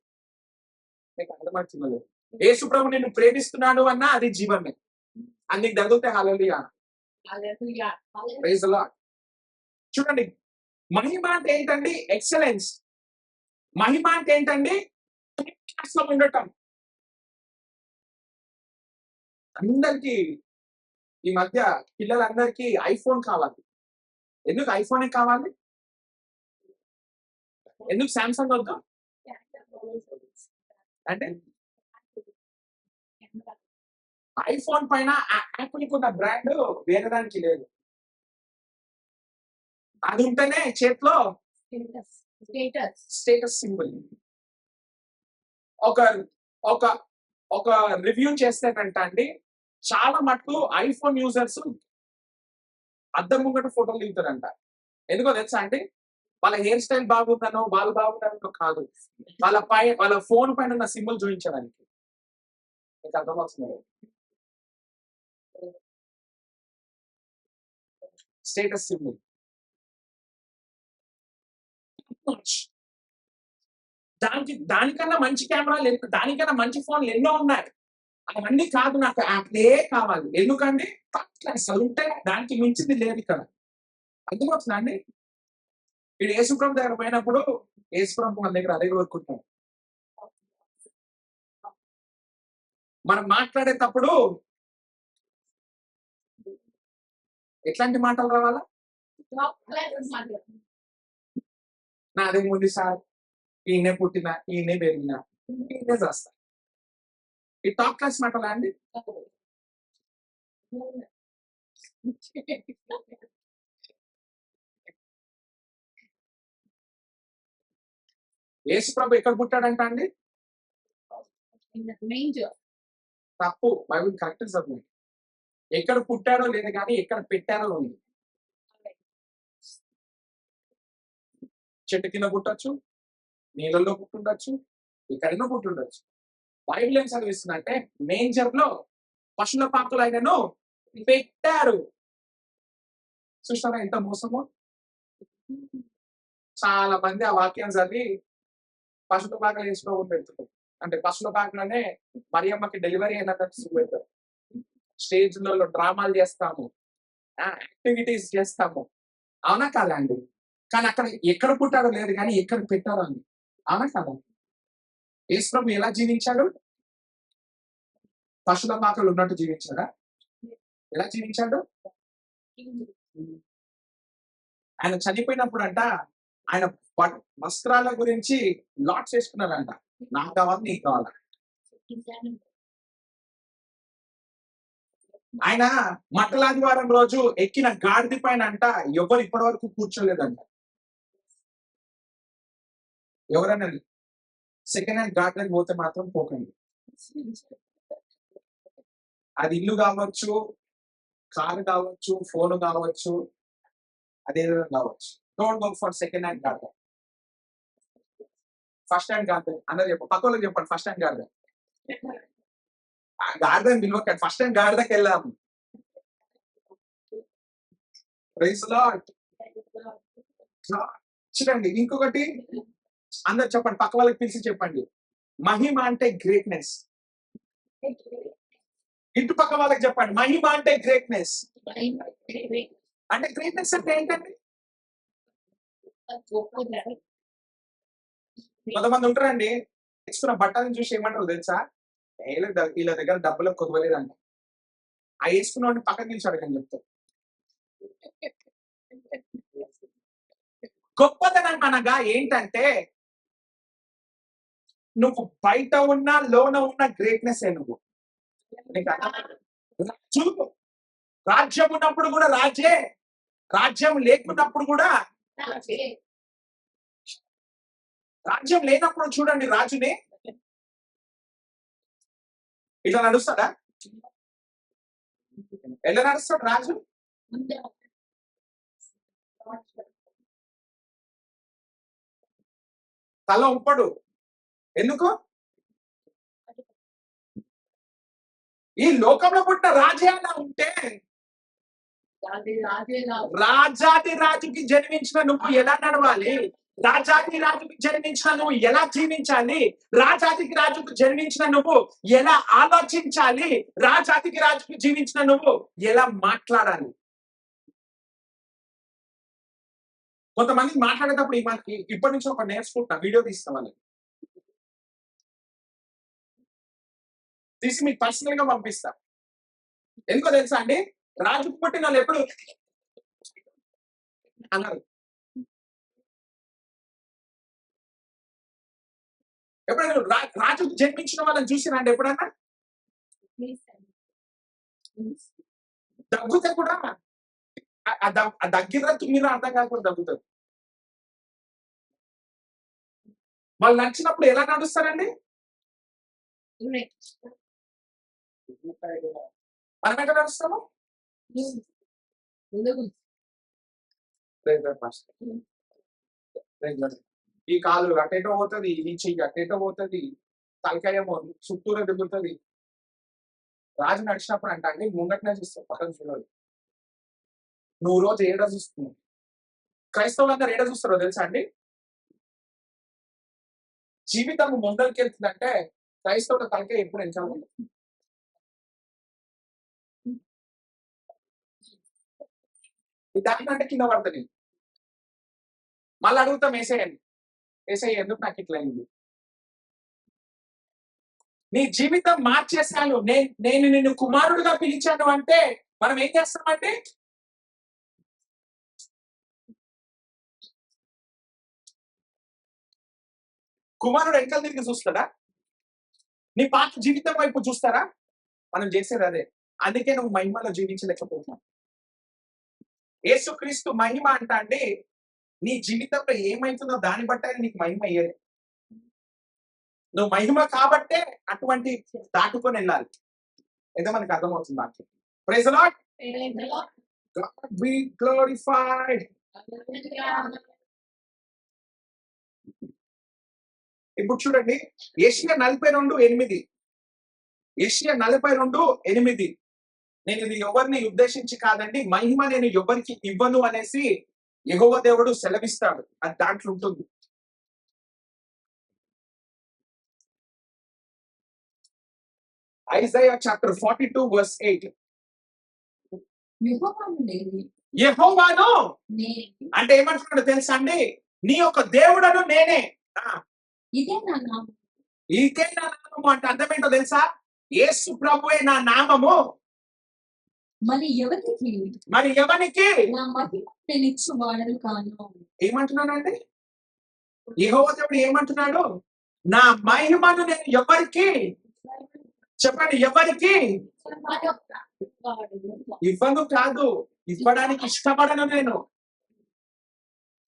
Speaker 1: మీకు అర్థమవుతుందో లేదు? యేసు ప్రభు నిన్ను ప్రేమిస్తున్నాడు అన్నా అది జీవమే. అది నీకు తగిలితే హల్లెలూయా. Praise the lord. చూడండి, మహిమ అంటే ఏంటండి? ఎక్సలెన్స్. మహిమ అంటే ఏంటండి? క్లాస్‌లో ఉండటం. అందరికీ ఈ మధ్య పిల్లలందరికీ ఐఫోన్ కావాలి. ఎందుకు ఐఫోనే కావాలి? ఎందుకు సామ్‌సంగ్ వద్దు? అంటే ఐఫోన్ పైన యాపిల్‌కి ఉన్న బ్రాండ్ వేరే దానికి లేదు. అది ఉంటేనే చేతిలో స్టేటస్ సింబల్. ఒక ఒక ఒక రివ్యూ చేస్తేనంట అండి, చాలా మటుకు ఐఫోన్ యూజర్స్ అద్దం ముంగట ఫోటోలు దిగుతారంట. ఎందుకో తెలుసా అండి? వాళ్ళ హెయిర్ స్టైల్ బాగుందనో, వాళ్ళు బాగున్నారనో కాదు. వాళ్ళ ఫోన్ పైన ఉన్న సింబల్ చూపించడానికి. మీకు అర్థమవుతుందా? Status symbol. దానికన్నా మంచి కెమెరాలు దానికన్నా మంచి ఫోన్లు ఎన్నో ఉన్నాయి. అవన్నీ కాదు, నాకు అదే కావాలి. ఎందుకండి? అట్లా అసలు ఉంటే దానికి మించింది లేదు ఇక్కడ. అర్థమవుతుందా అండి? వీడు యేసుప్రభు దగ్గర పోయినప్పుడు యేసుప్రభు మన దగ్గర అదే కోరుకుంటాం. మనం మాట్లాడేటప్పుడు ఎట్లాంటి మాటలు రావాలా? నాదేముంది సార్, ఈయనే పుట్టిన, ఈయనే పెరిగిన, ఈయనే చేస్తా. ఈ టాప్ క్లాస్ మాటలా అండి? యేసుప్రభు ఎక్కడ పుట్టాడంట అండి? తప్పు. బైబిల్ కరెక్ట్ చదవండి. ఎక్కడ పుట్టాడో లేదు కానీ ఎక్కడ పెట్టారో ఉంది. చెట్టు కింద పుట్టొచ్చు, నీళ్ళల్లో పుట్టుండొచ్చు, ఎక్కడైనా పుట్టుండొచ్చు. బైబిల్ ఏం చదివిస్తుందంటే మేంజర్ లో పశుల పాకులు ఆయనను పెట్టారు. చూస్తారా ఎంత మోసమో? చాలా మంది ఆ వాక్యం చదివి పశుల పాకలు వేసుకోవడం పెడుతున్నారు. అంటే పశుల పాకలోనే మరియమ్మకి డెలివరీ అయినట్టు చూపెడతారు. స్టేజ్లలో డ్రామాలు చేస్తాము, యాక్టివిటీస్ చేస్తాము. అవునా కాదా అండి? కానీ అక్కడ ఎక్కడ పుట్టాడో లేదు కానీ ఎక్కడ పెట్టారో అండి. అవునా కాదా? యేసుప్రభు ఎలా జీవించాడు? పశుల పాకలు ఉన్నట్టు జీవించాడా? ఎలా జీవించాడు? ఆయన చనిపోయినప్పుడు అంట ఆయన వస్త్రాల గురించి లాట్స్ వేసుకున్నారంట. నాకు కావాలి, నీకు కావాలా? ఆయన మట్టలాదివారం రోజు ఎక్కిన గాడిద పైన అంట ఎవరు ఇప్పటి వరకు కూర్చోలేదంట. ఎవరన్నా సెకండ్ హ్యాండ్ గాడిదకి పోతే మాత్రం పోకండి. అది ఇల్లు కావచ్చు, కారు కావచ్చు, ఫోన్ కావచ్చు, అదేదైనా కావచ్చు. Don't go for second hand గాడిద. ఫస్ట్ హ్యాండ్ గాడిద అందరూ చెప్పండి, పక్క వాళ్ళకి చెప్పండి. ఫస్ట్ హ్యాండ్ గాడిద. ఆ గాడిదని పిలవకండి, ఫస్ట్ హ్యాండ్ గాడిదకి వెళ్దాము. Praise Lord. చూడండి ఇంకొకటి, అందరు చెప్పండి, పక్క వాళ్ళకి పిలిచి చెప్పండి. మహిమ అంటే గ్రేట్నెస్. ఇంటి పక్క వాళ్ళకి చెప్పండి, మహిమ అంటే గ్రేట్నెస్. అంటే గ్రేట్నెస్ అంటే ఏంటండి? కొంతమంది ఉంటారండి, వేసుకున్న బట్టలను చూసి ఏమంటారు తెలుసా? వీళ్ళ దగ్గర డబ్బులకు కొదవలేదంట. ఆ వేసుకున్న పక్కన నిలిచి అడగని చెప్తారు. గొప్పతనం అనగా ఏంటంటే నువ్వు బయట ఉన్న లోన ఉన్న గ్రేట్నెస్ నువ్వు. నీకు అర్థమైందా? రాజు రాజ్యం ఉన్నప్పుడు కూడా రాజే, రాజ్యం లేకున్నప్పుడు కూడా. రాజ్యం లేనప్పుడు చూడండి రాజుని ఇట్లా నడుస్తాడా? ఎలా నడుస్తాడు రాజు? తల ఉంపడు. ఎందుకు? ఈ లోకంలో పుట్టిన రాజే అలా ఉంటే రాజాది రాజుకి జన్మించిన నువ్వు ఎలా నడవాలి? రాజాది రాజుకి జన్మించిన నువ్వు ఎలా జీవించాలి? రాజాదికి రాజుకు జన్మించిన నువ్వు ఎలా ఆలోచించాలి? రాజాదికి రాజుకు జీవించిన నువ్వు ఎలా మాట్లాడాలి? కొంతమంది మాట్లాడేటప్పుడు ఇప్పటి నుంచి ఒక నేర్చుకుంటా, వీడియో తీస్తాం వాళ్ళకి, తీసి మీకు పర్సనల్ గా పంపిస్తా. ఎందుకో తెలుసా అండి? రాజుకు పుట్టిన వాళ్ళు ఎప్పుడు అన్నారు, ఎప్పుడైనా రాజుకు జన్మించిన వాళ్ళని చూసినండి ఎప్పుడన్నా? దగ్గుతే కూడా దగ్గర తుమ్మిరా అర్థం కాకుండా దగ్గుతారు. వాళ్ళు నడిచినప్పుడు ఎలా నడుస్తారండి? మనం ఎక్కడ నడుస్తాము? ఈ కాలు అటేటో పోతుంది, ఈ చెయ్యి అటేటో పోతుంది, తలకాయేమో చుట్టూరా దిగుతుంది. రాజు నడిచినప్పుడు అంట అండి ముంగట్నే చూస్తావు, పక్కన చూడాలి. నువ్వు రోజు ఏడ చూస్తున్నావు? క్రైస్తవులందరూ ఏడ చూస్తారో తెలుసా అండి? జీవితం ముందరికి వెళ్తుందంటే క్రైస్తవుల తలకాయ ఎప్పుడు ఎంచాలి? ఈ దాంట్లో అంటే కింద పడుతుంది. మళ్ళీ అడుగుతాం ఏసయ్యని, ఏసయ్య ఎందుకు నాకు ఇట్లా అయింది? నీ జీవితం మార్చేశాను, నేను నిన్ను కుమారుడుగా పిలిచాను అంటే మనం ఏం చేస్తామంటే కుమారుడు వెనకాల తిరిగి చూస్తాడా? నీ పాత జీవితం వైపు చూస్తారా? మనం చేసేది అదే. అందుకే నువ్వు మహిమలో జీవించలేకపోతున్నావు. యేసుక్రీస్తు మహిమ అంట అండి, నీ జీవితంలో ఏమైతుందో దాన్ని బట్టి ఆయన నీకు మహిమ అయ్యేది. నువ్వు మహిమ కాబట్టే అటువంటి దాటుకొని వెళ్ళాలి. ఏదో మనకు అర్థమవుతుంది నాకు. Praise the Lord. God be glorified. ఇప్పుడు చూడండి, యెషయా 42:8. యెషయా 42:8. నేను ఇది ఎవరిని ఉద్దేశించి కాదండి, మహిమ నేను ఎవరికి ఇవ్వను అనేసి యెహోవా దేవుడు సెలవిస్తాడు. అది దాంట్లో ఉంటుంది. Isaiah chapter 42:8.
Speaker 2: యెహోవాను నేను
Speaker 1: యెహోవాను
Speaker 2: నేను
Speaker 1: అంటే ఏమంటున్నాడు తెలుసా అండి? నీ యొక్క దేవుడను నేనే. ఆ,
Speaker 2: ఇదే నా నామం.
Speaker 1: ఇదే నా నామము అంటే అర్థం ఏంటో తెలుసా? యేసు ప్రభువే నా నామము.
Speaker 2: మరి ఎవరికి
Speaker 1: మరి ఎవరికి
Speaker 2: నా మహిమ నేను ఇచ్చు వాడను కాను.
Speaker 1: ఏమంటున్నానండి? యెహోవా దేవుడు ఏమంటున్నాడు? నా మహిమను నేను ఎవరికి, చెప్పండి, ఎవరికి ఇవ్వను కాదు, ఇవ్వడానికి ఇష్టపడను.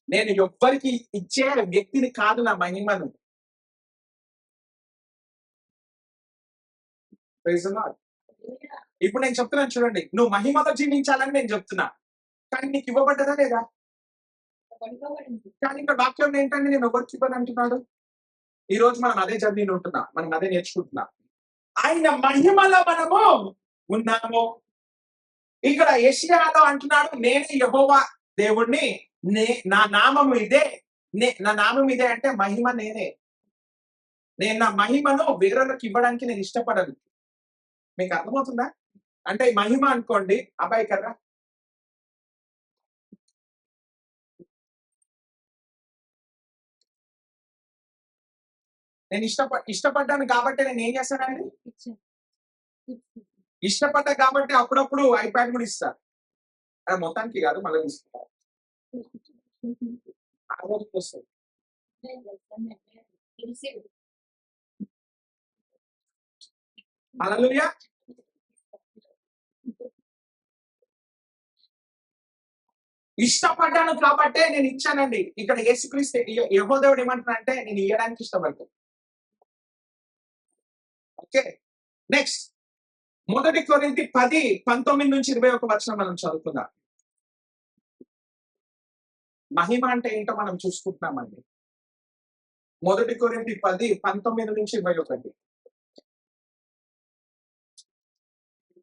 Speaker 1: నేను ఎవ్వరికి ఇచ్చే వ్యక్తిని కాదు నా మహిమను. Praise the Lord. ఇప్పుడు నేను చెప్తున్నాను చూడండి, నువ్వు మహిమతో జీవించాలని నేను చెప్తున్నా, కానీ నీకు ఇవ్వబడ్డదా లేదా? కానీ ఇక్కడ వాక్యం ఏంటంటే నేను ఎవరికి ఇవ్వను అంటున్నాడు. ఈ రోజు మనం అదే జర్నీలో ఉంటున్నాం, మనం అదే నేర్చుకుంటున్నాం. ఆయన మహిమలో మనము ఉన్నాము. ఇక్కడ యెషయాలో అంటున్నాడు, నేనే యెహోవా దేవుణ్ణి, నా నామము ఇదే. నా నామం ఇదే అంటే మహిమ నేనే. నేను నా మహిమను వేరొకరికి ఇవ్వడానికి నేను ఇష్టపడను. మీకు అర్థమవుతుందా? అంటే ఈ మహిమ అనుకోండి, అబ్బాయి కదా, నేను ఇష్టపడ్డాను కాబట్టి నేను ఏం చేస్తానండి? ఇష్టపడ్డా కాబట్టి అప్పుడప్పుడు ఐప్యాడ్ కూడా ఇస్తా. అది మొత్తానికి కాదు, మళ్ళీ ఇస్తా. ఆ రోజుకి వస్తుంది. హల్లెలూయా. ఇష్టపడ్డాను కాబట్టే నేను ఇచ్చానండి. ఇక్కడ యేసుక్రీస్తు యెహోవా దేవుడు ఏమంటున్నాడంటే నేను ఇయ్యడానికి ఇష్టపడతాను. ఓకే, నెక్స్ట్ 1 కొరింథీ 10:19-21 మనం చదువుకుందాం. మహిమ అంటే ఏంటో మనం చూసుకుంటున్నామండి. 1 కొరింథీ 10:19-21.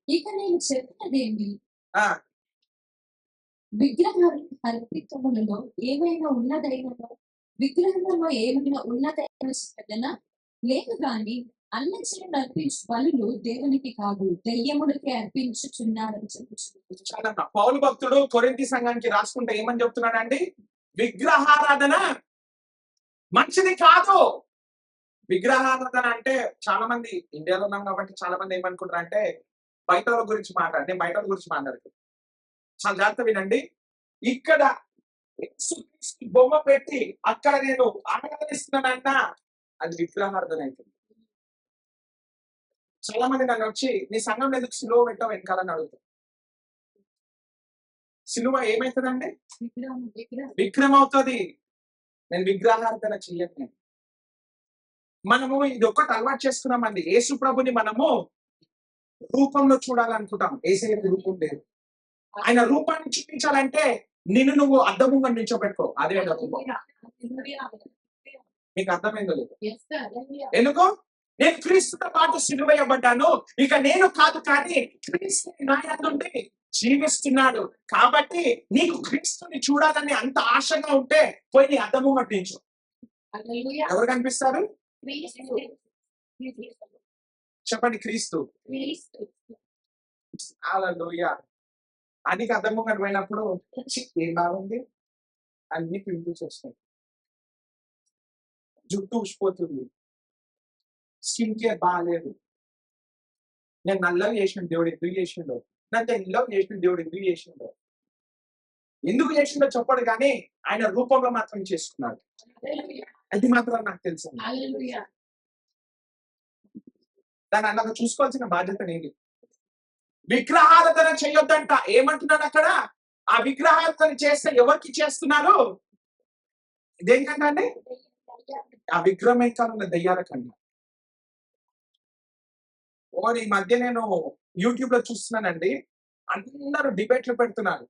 Speaker 2: ఇక నేను చెప్పినదేమి,
Speaker 1: ఆ,
Speaker 2: విగ్రహాలు అర్పితములలో ఏమైనా ఉన్నదైనను, విగ్రహములలో ఏమైనా ఉన్నదైన శ్రద్ధన లేదు గాని అన్యజనులు అర్పించు బలులు దేవునికి కాదు, దెయ్యములకి అర్పించుచున్నారని చెప్పుచున్నారు.
Speaker 1: చాలా పౌలు భక్తుడు కొరింథీ సంఘానికి రాసుకుంటే ఏమని చెప్తున్నాడండి? విగ్రహారాధన మంచిది కాదు. విగ్రహారాధన అంటే చాలా మంది ఇండియాలో ఉన్నాం కాబట్టి చాలా మంది ఏమనుకుంటారు అంటే బయట వాళ్ళ గురించి మాట్లాడు. నేను బయట వాళ్ళ గురించి మాట్లాడుతాను. చాలా జాగ్రత్త వినండి. ఇక్కడ యేసుక్రీస్తు బొమ్మ పెట్టి అక్కడ నేను ఆరాధిస్తున్నానన్నా అది విగ్రహారాధన అవుతుంది. చాలా మంది నన్ను వచ్చి నీ సంఘంలో ఎందుకు సిలువ పెట్టావు వెనకాలని అడుగుతారు. సిలువ ఏమవుతుందండి?
Speaker 2: విగ్రహం
Speaker 1: విగ్రహం అవుతుంది. నేను విగ్రహారాధన చెయ్యను. మనము ఇది ఒక్కటి అలవాటు చేసుకున్నామండి. యేసు ప్రభుని మనము రూపంలో చూడాలనుకుంటాం. యేసయ్యకి రూపం లేదు. ఆయన రూపాన్ని చూపించాలంటే నిన్ను నువ్వు అద్దం ముందు నిల్చోబెట్టుకో. అదే రూపం. మీకు అర్థమైందో లేదు? ఎందుకు? నేను క్రీస్తుతో పాటు సిలువేయబడ్డాను. ఇక నేను కాదు కానీ క్రీస్తు నా యందుండి జీవిస్తున్నాడు. కాబట్టి నీకు క్రీస్తుని చూడాలని అంత ఆశగా ఉంటే పోయి నీ అద్దం ముందు నిల్చో. ఎవరు కనిపిస్తారు? చెప్పండి, క్రీస్తు. హల్లెలూయా. అది అద్దం ముంగట పోయినప్పుడు ఛీ, ఏం బాగుంది, అన్ని పింపుల్స్ వస్తాయి, జుట్టు ఊసిపోతుంది, స్కిన్ కేర్ బాగాలేదు, నేను నల్లగా చేసిన దేవుడు ఎందుకు చేసిండో, నన్ను తెల్లగా చేసిన దేవుడు ఎందుకు చేసిండో, ఎందుకు చేసిండో చెప్పడు కానీ ఆయన రూపంలో మాత్రం చేసుకున్నాడు. అది మాత్రం నాకు తెలుసు.
Speaker 2: హల్లెలూయా.
Speaker 1: దాన్ని అలాగ చూసుకోవాల్సిన బాధ్యత నేను. విగ్రహారాధన చేయొద్దంట. ఏమంటున్నాడు అక్కడ? ఆ విగ్రహారాధన చేస్తే ఎవరికి చేస్తున్నారు? దేనికంటే అండి? ఆ విగ్రహం వెనకాల ఉన్న దయ్యాలకండి. ఈ మధ్య నేను యూట్యూబ్ లో చూస్తున్నానండి, అందరూ డిబేట్లు పెడుతున్నారు.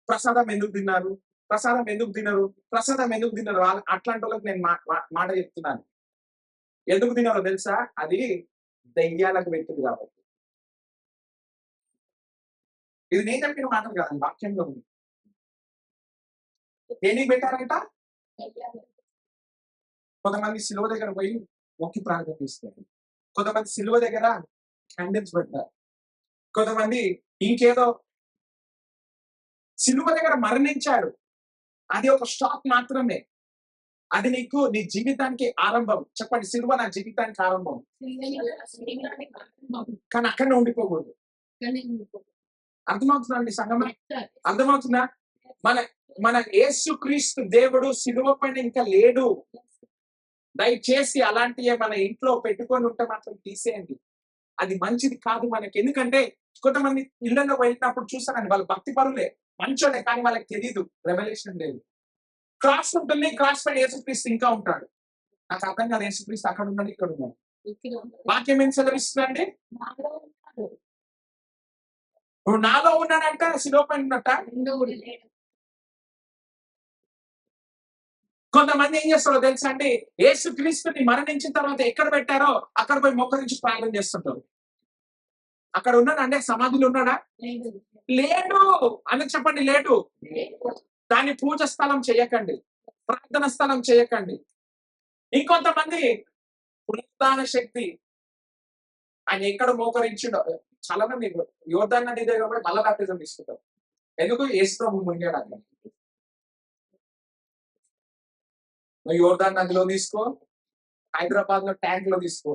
Speaker 1: ప్రసాదం ఎందుకు తిన్నారు, ప్రసాదం ఎందుకు తినరు, ప్రసాదం ఎందుకు తినరు. అట్లాంటి వాళ్ళకి నేను మాట చెప్తున్నాను. ఎందుకు తినారో తెలుసా? అది దయ్యాలకు పెట్టింది కాబట్టి. ఇది నేను చెప్పిన మాటలు కాదండి, వాక్యంలో ఉంది. దేనికి పెట్టారంట? కొంతమంది సిలువ దగ్గర పోయి మొక్కి ప్రార్థన చేస్తారు, కొంతమంది సిలువ దగ్గర క్యాండిల్స్ పెడతారు, కొంతమంది ఇంకేదో. సిలువ దగ్గర మరణించాడు, అది ఒక స్టాప్ మాత్రమే. అది నీకు నీ జీవితానికి ఆరంభం. చెప్పండి, సిలువ నా జీవితానికి ఆరంభం, కానీ అక్కడనే ఉండిపోకూడదు. అర్థమవుతుందండి సంగమం? అర్థమవుతుందా? మన మన యేసుక్రీస్తు దేవుడు సిలువ పైన ఇంకా లేడు. దయచేసి అలాంటివి మన ఇంట్లో పెట్టుకొని ఉంటే మాత్రం తీసేయండి. అది మంచిది కాదు మనకి. ఎందుకంటే కొంతమంది ఇళ్లలో వెళ్ళినప్పుడు చూస్తానండి, వాళ్ళు భక్తి పరులే, మంచోళ్ళే, కానీ వాళ్ళకి తెలియదు, రెవల్యూషన్ లేదు. క్రాస్ ఉంటుంది, క్రాస్ పైన యేసుక్రీస్తు ఇంకా ఉంటాడు. నాకు అర్థం కాదు, యేసుక్రీస్తు అక్కడ ఉన్నాడు, ఇక్కడ ఉన్నాడు. వాక్యం ఏం సెలవిస్తుందండి? నువ్వు నాలో ఉన్నాడంట, శిలువ పైన ఉన్నట్ట. కొంతమంది ఏం చేస్తారో తెలుసా అండి? యేసుక్రీస్తుని మరణించిన తర్వాత ఎక్కడ పెట్టారో అక్కడ పోయి మోకరించి ప్రార్థన చేస్తుంటారు. అక్కడ ఉన్నాడంటే సమాధిలో ఉన్నాడా? లేడు అని చెప్పండి, లేడు. దాన్ని పూజ స్థలం చేయకండి, ప్రార్థన స్థలం చేయకండి. ఇంకొంతమంది పునరుత్థాన శక్తి ఆయన ఎక్కడ మోకరించిండో. చాలా మంది యోర్దాన్ నది దగ్గర కూడా మళ్ళా బాప్టిజం తీసుకుంటారు. ఎందుకు? యేసు ప్రభు మునిగాడు అక్కడ. నువ్వు యోర్దాన్ నదిలో తీసుకో, హైదరాబాద్ లో ట్యాంక్ లో తీసుకో.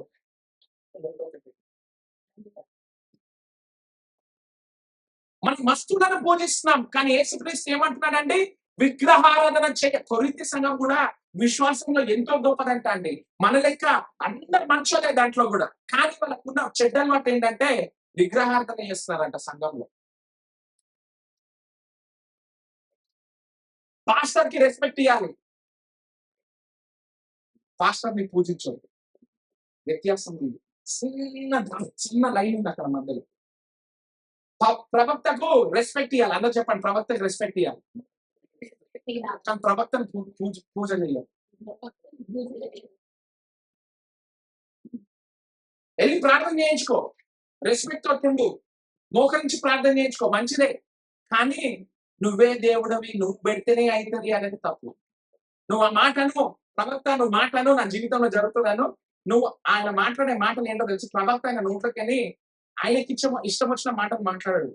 Speaker 1: మనం మస్తులను పూజిస్తున్నాం, కానీ యేసుక్రీస్తు ఏమంటున్నాడండి? విగ్రహారాధన చేయ. కొరింథీ సంఘం కూడా విశ్వాసంలో ఎంతో గొప్పదంట అండి. మన లెక్క అందరు మనుషులే దాంట్లో కూడా, కానీ వాళ్ళకున్న చెడ్డ అలవాటు ఏంటంటే విగ్రహారాధన చేస్తున్నారంట సంఘంలో. పాస్టర్ కి రెస్పెక్ట్ ఇవ్వాలి, పాస్టర్ ని పూజించదు. వ్యత్యాసం ఉంది. చిన్న లైన్ ఉంది అక్కడ మధ్యలో. ప్రవక్తకు రెస్పెక్ట్ ఇవ్వాలి. అందరూ చెప్పండి, ప్రవక్తకు రెస్పెక్ట్ ఇవ్వాలి, కానీ ప్రవక్తను పూజ చేయాలి. వెళ్ళి ప్రార్థన చేయించుకో, రెస్పెక్ట్ తోటి ఉండు, మోకరించి ప్రార్థన చేయించుకో, మంచిదే. కానీ నువ్వే దేవుడవి, నువ్వు పెడితేనే అవుతుంది అనేది తప్పు. నువ్వు ఆ మాటను, ప్రవక్త నువ్వు మాటను నా జీవితంలో జరుగుతుందను, నువ్వు ఆయన మాట్లాడే మాటలు ఏంటో తెలుసు. ప్రవక్త ఆయన నోట్లకని ఆయనకి ఇష్టం వచ్చిన మాటలు మాట్లాడాడు,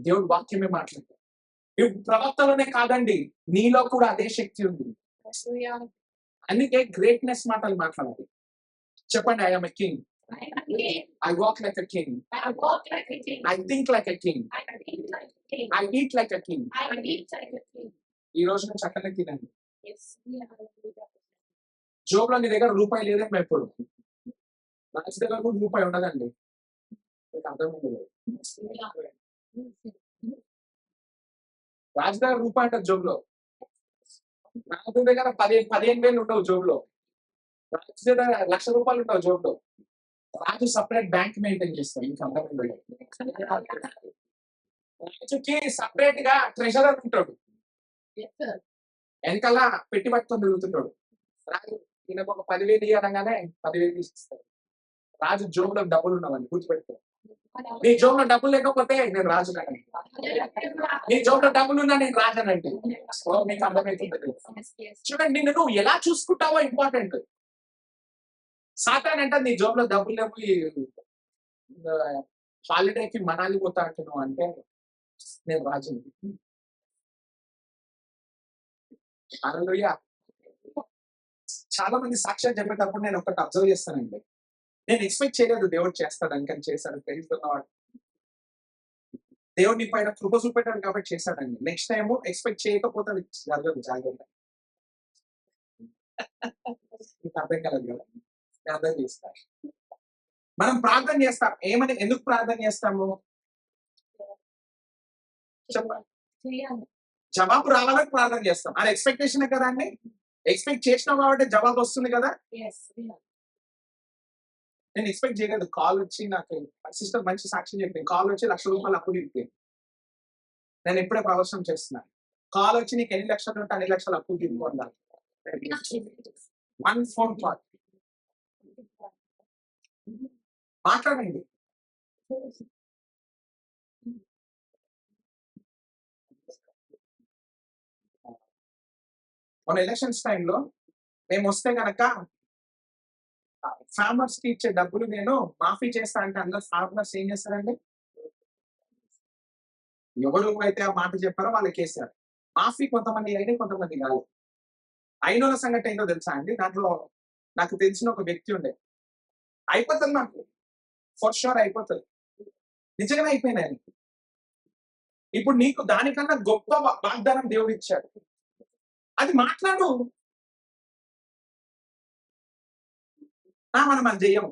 Speaker 1: దేవుడు వాక్యమే మాట్లాడాడు. నువ్వు ప్రవక్తలోనే కాదండి, నీలో కూడా అదే శక్తి ఉంది. అందుకే గ్రేట్నెస్ మాటలు మాట్లాడాలి. చెప్పండి, I'm a king, I walk like a king, I think like a king, I eat like a king. ఈ రోజు నేను చక్కగా తినండి. జోబులో నీ దగ్గర రూపాయి లేదేమో ఎప్పుడు, రాజు దగ్గర కూడా రూపాయి ఉండదండి. మీకు అర్థమైంది? రాజు దగ్గర రూపాయి ఉంటుంది జోబులో, రాజు దగ్గర 15,000 ఉండవు జోబులో, రాజు దగ్గర 1,00,000 రూపాయలు ఉండవు జోబులో. రాజు సపరేట్ బ్యాంక్ మెయింటైన్ చేస్తాడు. మీకు అర్థమైంది? రాజుకి సపరేట్ గా ట్రెజరర్ ఉంటాడు, వెనకాల పెట్టి పట్టుకొని తిరుగుతుంటాడు. రాజు ఈయనకు ఒక 10,000 ఇవ్వగానే 10,000 తీసిస్తాడు. రాజు జోబులో డబ్బులు ఉన్నామని గుర్తుపెట్టుకో. నీ జోబులో డబ్బులు లేకపోతే నేను రాజు కానండి, నీ జోబులో డబ్బులు ఉన్నా నేను రాజానండి. మీకు అర్థమవుతుంది? చూడండి, నిన్ను నువ్వు ఎలా చూసుకుంటావో ఇంపార్టెంట్. సాతాన్ అంటే నీ జోబులో డబ్బులు లేవు, హాలిడేకి మనాలి పోతా అంటున్నావు అంటే నేను రాజుని. హల్లెలూయా. చాలా మంది సాక్ష్యాలు చెప్పేటప్పుడు నేను ఒకటి అబ్జర్వ్ చేస్తానండి. నేను ఎక్స్పెక్ట్ చేయలేదు దేవుడు చేస్తాడని, కానీ చేశాడు. Praise the Lord. దేవుడు నీ పైన కృప చూపెట్టాడు కాబట్టి చేశాడండి. నెక్స్ట్ టైం ఎక్స్పెక్ట్ చేయకపోతే అది జరగదు. జాగ్రత్త. మీకు అర్థం కలదు కదా, నేను అర్థం చేస్తాను. మనం ప్రార్థన చేస్తాం. ఏమని, ఎందుకు ప్రార్థన చేస్తాము చెప్పండి?
Speaker 2: చేయాలి.
Speaker 1: జవాబు రావాలని ప్రార్థన చేస్తాం. అది ఎక్స్పెక్టేషన్ కదా అండి. ఎక్స్పెక్ట్ చేసినాం కాబట్టి జవాబు వస్తుంది కదా.
Speaker 2: Yes, చేయాలి.
Speaker 1: నేను ఎక్స్పెక్ట్ చేయలేదు. కాల్ వచ్చి నాకు సిస్టర్ మంచి సాక్ష్యం చెప్పింది. కాల్ వచ్చి ₹1,00,000 అప్పు ఇప్పింది. నేను ఇప్పుడే ప్రవచనం చేస్తున్నాను. కాల్ వచ్చి నీకు ఎన్ని లక్షలు ఉంటే అన్ని లక్షలు అప్పు తీసుకోండి. వన్ ఫోన్ కాల్ మాట్లాడండి. మన ఎలక్షన్స్ టైంలో మేము వస్తే గనక ఫార్మర్స్ కి ఇచ్చే డబ్బులు నేను మాఫీ చేస్తా అంటే అందరు ఫార్మర్స్ ఏం చేస్తారండి? ఎవరు అయితే ఆ మాట చెప్పారో వాళ్ళకి వేసారు. మాఫీ కొంతమంది అయినా కొంతమంది కాదు. అయినోళ్ళ సంగతి ఏంటో తెలుసా అండి? దాంట్లో నాకు తెలిసిన ఒక వ్యక్తి ఉండే. అయిపోతుంది నాకు, ఫర్ షూర్ అయిపోతుంది. నిజంగానే అయిపోయినాయి ఆయనకి. ఇప్పుడు నీకు దానికన్నా గొప్ప వాగ్దానం దేవుడు ఇచ్చాడు. అది మాట్లాడు. మనం అది చెయ్యము.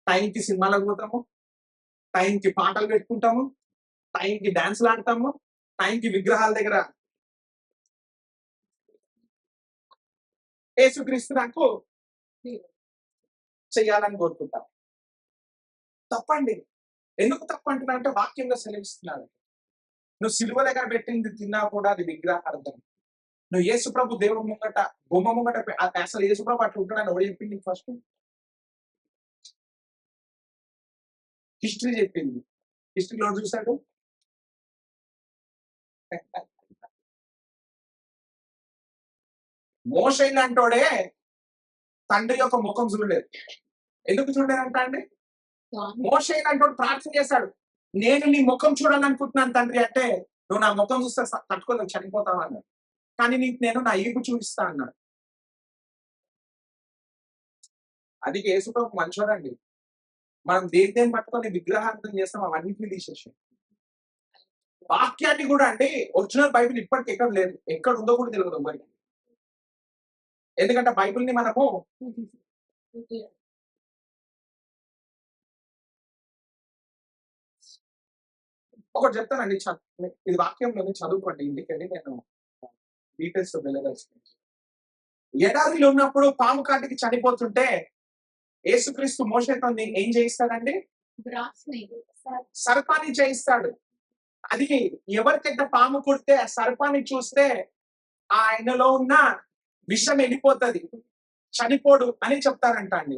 Speaker 1: టైంకి సినిమాలకు పోతాము, టైంకి పాటలు పెట్టుకుంటాము, టైంకి డాన్స్లు ఆడతాము, టైంకి విగ్రహాల దగ్గర యేసుక్రీస్తు నాకు చెయ్యాలని కోరుకుంటాం. తప్పండి. ఎందుకు తప్పు అంటున్నా అంటే వాక్యంలో సెలవిస్తున్నాడు. నువ్వు సిలువ దగ్గర పెట్టింది తిన్నా కూడా అది విగ్రహార్థం. నువ్వు యేసు ప్రభు దేవుడు ముంగట బొమ్మ ముంగట అసలు యేసు ప్రభు అట్లా ఉంటాడని ఎవరు చెప్పింది? ఫస్ట్ హిస్టరీ చెప్పింది. హిస్టరీలో చూశాడు. మోషే లాంటోడే తండ్రి యొక్క ముఖం చూడలేదు. ఎందుకు చూడలేదంట అండి? మోషే లాంటోడు ప్రార్థన చేశాడు. నేను నీ ముఖం చూడాలనుకుంటున్నాను తండ్రి అంటే, నువ్వు నా ముఖం చూస్తే తట్టుకోలేవు, చనిపోతావు అన్నాడు. కానీ నీకు నేను నా ఈపు చూపిస్తా అన్నాడు. అది యేసుప్రభు మంచోడండి. మనం దేని పట్టుకొని విగ్రహార్థం చేస్తాం, అవన్నింటినీ తీసేసాం. వాక్యాన్ని కూడా అండి, ఒరిజినల్ బైబిల్ ఇప్పటికి ఎక్కడ లేదు. ఎక్కడ ఉందో కూడా తెలియదు మరి. ఎందుకంటే బైబిల్ని మనము ఒకటి చెప్తానండి. ఇది వాక్యంలోనే చదువుకోండి ఇంటికెళ్ళి. నేను డీటెయిల్స్ వెళ్ళదలుచుకున్నాను. ఎడారిలో ఉన్నప్పుడు పాము కాటికి చనిపోతుంటే యేసుక్రీస్తు మోషేతో ఏం చేయిస్తాడండి? సర్పాన్ని చేయిస్తాడు. అది ఎవరికైతే పాము కుడితే ఆ సర్పాన్ని చూస్తే ఆయనలో ఉన్న విషం వెళ్ళిపోతుంది, చనిపోడు అని చెప్తారంట అండి.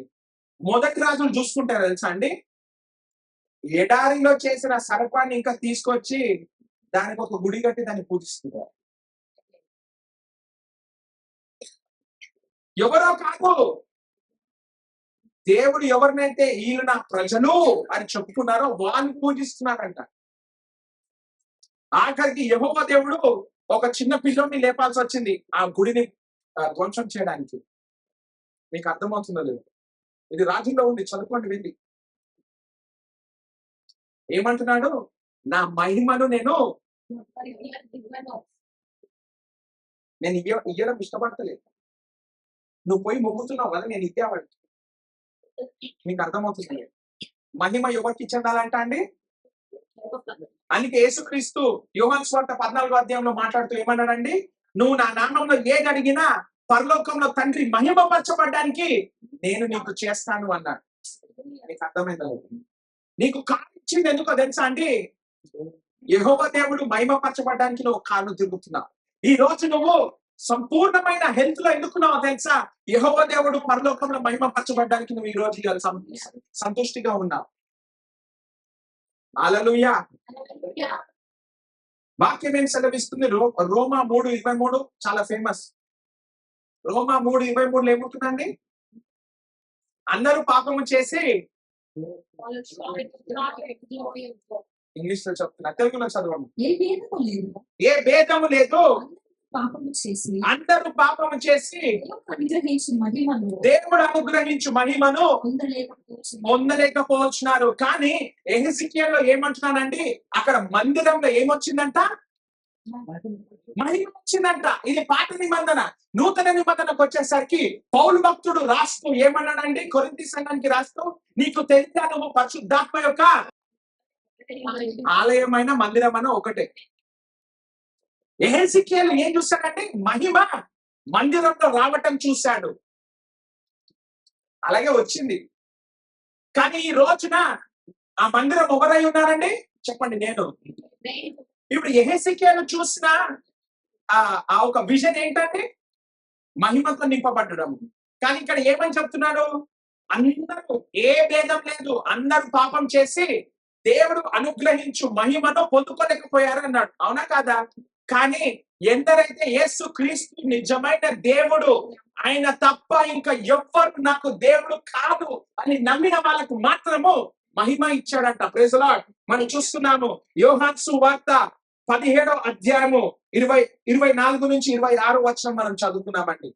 Speaker 1: మొదటి రాజులు చూసుకుంటారు తెలుసా అండి, ఎడారిలో చేసిన సర్పాన్ని ఇంకా తీసుకొచ్చి దానికి ఒక గుడి కట్టి దాన్ని పూజిస్తున్నారు. ఎవరో కాదు, దేవుడు ఎవరినైతే వీళ్ళు నా ప్రజలు అని చెప్పుకున్నారో వాళ్ళు పూజిస్తున్నారంట. ఆఖరికి యెహోవా దేవుడు ఒక చిన్న పిల్లోని లేపాల్సి వచ్చింది ఆ గుడిని ధ్వంసం చేయడానికి. మీకు అర్థమవుతుందో లేదు? ఇది రాజుల్లో ఉంది, చదువుకోండి వెళ్ళి. ఏమంటున్నాడు? నా మహిమను నేను ఇయ్యడం ఇష్టపడతలేదు. నువ్వు పోయి మొక్కుతున్నావు కదా, నేను ఇచ్చేవాడు. మీకు అర్థమవుతుంది? మహిమ ఎవరికి చెందాలంట అండి? అందుకే యేసుక్రీస్తు యోహాను సువార్త 14వ అధ్యాయంలో మాట్లాడుతూ ఏమన్నాడండి? నువ్వు నా నామంలో ఏది అడిగినా పరలోకంలో తండ్రి మహిమపరచబడ్డానికి నేను నీకు చేస్తాను అన్నాడు. నీకు అర్థమైందా? నీకు కారు ఇచ్చింది ఎందుకో తెలుసా అండి? యెహోవా దేవుడు మహిమపరచబడ్డానికి నువ్వు కారు తిరుగుతున్నావు. ఈ రోజు నువ్వు సంపూర్ణమైన హెల్త్ లో ఎందుకున్నావో తెలుసా? యెహోవా దేవుడు పరలోకంలో మహిమపరచబడ్డానికి నువ్వు ఈ రోజు సంతుష్టిగా ఉన్నావు. హల్లెలూయా. వాక్యం ఏం సెలవిస్తుంది? రోమా 3:23 చాలా ఫేమస్. రోమా 3:23 ఏముంటుందండి? అందరూ పాపము చేసి ఇంగ్లీష్ లో చెప్తున్నా, తెలుగులో చదవండి.
Speaker 2: ఏ భేదము లేదు,
Speaker 1: ఏ భేదము లేదు,
Speaker 2: పాపము చేసి
Speaker 1: అందరూ పాపము చేసి
Speaker 2: దేవుడు అనుగ్రహించిన మహిమను
Speaker 1: దేవుడు అనుగ్రహించు మహిమను
Speaker 2: పొందలేకపోతున్నారు.
Speaker 1: పొందలేకపోతున్నారు. కానీ ఎహెజ్కేలులో ఏమంటున్నానండి, అక్కడ మందిరంలో ఏమొచ్చిందంట? మహిమ వచ్చిందంట. ఇది పాత నిబంధన. నూతన నిబంధనకు వచ్చేసరికి పౌలు భక్తుడు రాస్తూ ఏమన్నాడండి, కొరింథీ సంఘానికి రాస్తూ, నీకు తెలియదా నువ్వు పరిశుద్ధాత్మ యొక్క ఆలయమైన మందిరమైన ఒకటే. ఎహెజ్కేలు ఏం చూశాడంటే, మహిమ మందిరంలో రావటం చూశాడు, అలాగే వచ్చింది. కానీ ఈ రోజున ఆ మందిరం ఎవరై ఉన్నారండి చెప్పండి? నేను. ఇప్పుడు ఎహెజ్కేలు చూసిన ఆ ఒక విజన్ ఏంటంటే మహిమతో నింపబడడం. కానీ ఇక్కడ ఏమని చెప్తున్నాడు? అందరూ, ఏ భేదం లేదు, అందరూ పాపం చేసి దేవుడు అనుగ్రహించు మహిమను పొందుకోలేకపోయారు అన్నాడు. అవునా కాదా? కానీ ఎందరైతే యేసు క్రీస్తు నిజమైన దేవుడు, ఆయన తప్ప ఇంకా ఎవ్వరు నాకు దేవుడు కాదు అని నమ్మిన వాళ్ళకు మాత్రము మహిమ ఇచ్చాడంట. Praise the lord. మనం చూస్తున్నాము యోహాను సువార్త 17వ అధ్యాయము 24 నుంచి 26 వచనం మనం చదువుకున్నామండి.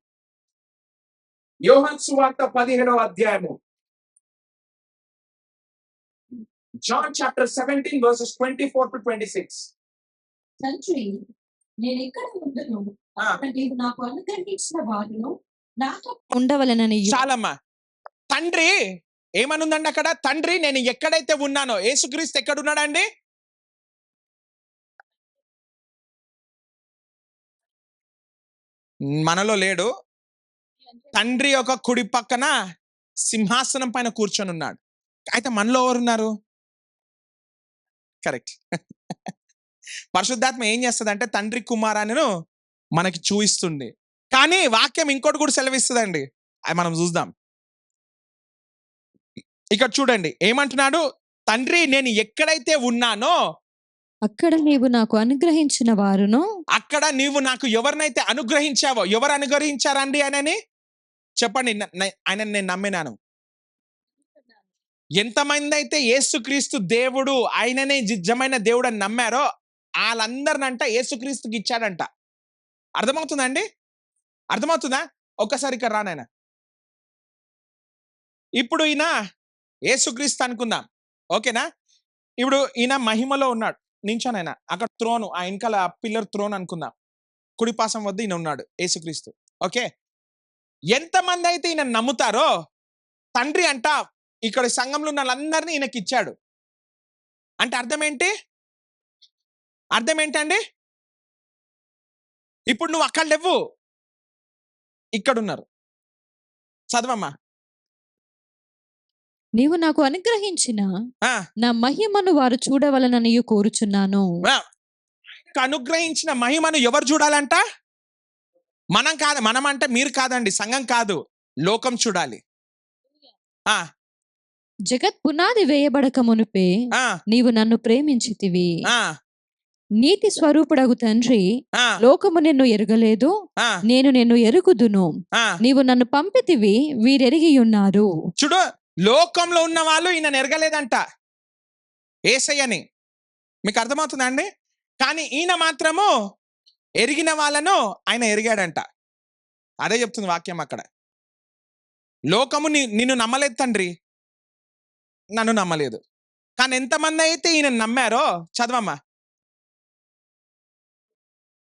Speaker 1: యోహాను సువార్త 17వ అధ్యాయము, John chapter 17 verses 24 to 26.
Speaker 2: తండ్రి, నేను ఎక్కడ ఉండును, అక్కడ నీవు నాకు అనుగ్రహించిన వారును నాతో ఉండవలెనని.
Speaker 3: చాలమ్మా. తండ్రి ఏమనుందండి అక్కడ? తండ్రి నేను ఎక్కడైతే ఉన్నానో, యేసుక్రీస్తు ఎక్కడున్నాడండి? మనలో లేడు. తండ్రి యొక్క కుడి పక్కన సింహాసనం పైన కూర్చొని ఉన్నాడు. అయితే మనలో ఎవరున్నారు? కరెక్ట్. పరిశుద్ధాత్మ ఏం చేస్తుందంటే తండ్రి కుమారాన్ని మనకి చూయిస్తుంది. కానీ వాక్యం ఇంకోటి కూడా సెలవిస్తుందండి, అది మనం చూద్దాం. ఇక్కడ చూడండి ఏమంటున్నాడు? తండ్రి నేను ఎక్కడైతే ఉన్నానో
Speaker 2: అక్కడ నీవు నాకు అనుగ్రహించిన వారును.
Speaker 3: అక్కడ నీవు నాకు ఎవరినైతే అనుగ్రహించావో, ఎవరు అనుగ్రహించారండి ఆయనని చెప్పండి? ఆయన నేను నమ్మినాను. ఎంతమంది అయితే యేసుక్రీస్తు దేవుడు, ఆయననే నిజమైన దేవుడు అని నమ్మారో వాళ్ళందరినంట యేసుక్రీస్తుకి ఇచ్చాడంట. అర్థమవుతుందా అండి? అర్థమవుతుందా? ఒక్కసారి ఇక్కడ రానాయన. ఇప్పుడు ఈయన యేసుక్రీస్తు అనుకుందాం, ఓకేనా? ఇప్పుడు ఈయన మహిమలో ఉన్నాడు, నించోనైనా అక్కడ త్రోను, ఆ వెనకాల పిల్లర్ త్రోన్ అనుకుందాం. కుడిపాసం వద్ద ఈయన ఉన్నాడు యేసుక్రీస్తు, ఓకే? ఎంతమంది అయితే ఈయన నమ్ముతారో తండ్రి అంట ఇక్కడ సంఘంలో ఉన్న వాళ్ళందరినీ ఈయనకి ఇచ్చాడు. అంటే అర్థం ఏంటి? అర్థం ఏంటండి? ఇప్పుడు నువ్వు అక్కడ లేవు, ఇక్కడున్నారు. చదవమ్మా.
Speaker 2: నీవు నాకు అనుగ్రహించిన
Speaker 3: ఆ,
Speaker 2: నా మహిమను వారు చూడవలనని కోరుచున్నాను.
Speaker 3: అనుగ్రహించిన మహిమను ఎవరు చూడాలంట? మనం కాదు. మనం అంటే మీరు కాదండి, సంఘం కాదు, లోకం చూడాలి. ఆ
Speaker 2: జగత్ పునాది వేయబడక మునుపే
Speaker 3: ఆ
Speaker 2: నీవు నన్ను ప్రేమించితివి.
Speaker 3: ఆ
Speaker 2: నీతి స్వరూపుడగు తండ్రి,
Speaker 3: ఆ
Speaker 2: లోకము నిన్ను ఎరగలేదు,
Speaker 3: ఆ
Speaker 2: నేను నిన్ను ఎరుగుదును.
Speaker 3: ఆ
Speaker 2: నీవు నన్ను పంపితివి, వీరెరిగి ఉన్నారు.
Speaker 3: చూడు, లోకంలో ఉన్న వాళ్ళు ఈయన ఎరగలేదంట యేసయ్యని. మీకు అర్థమవుతుందా అండి? కానీ ఈయన మాత్రము ఎరిగిన వాళ్ళను ఆయన ఎరిగాడంట. అదే చెప్తుంది వాక్యం అక్కడ. లోకము నిన్ను నమ్మలేదు తండ్రి, నన్ను నమ్మలేదు. కానీ ఎంతమంది అయితే ఈయన నమ్మారో చదవమ్మా.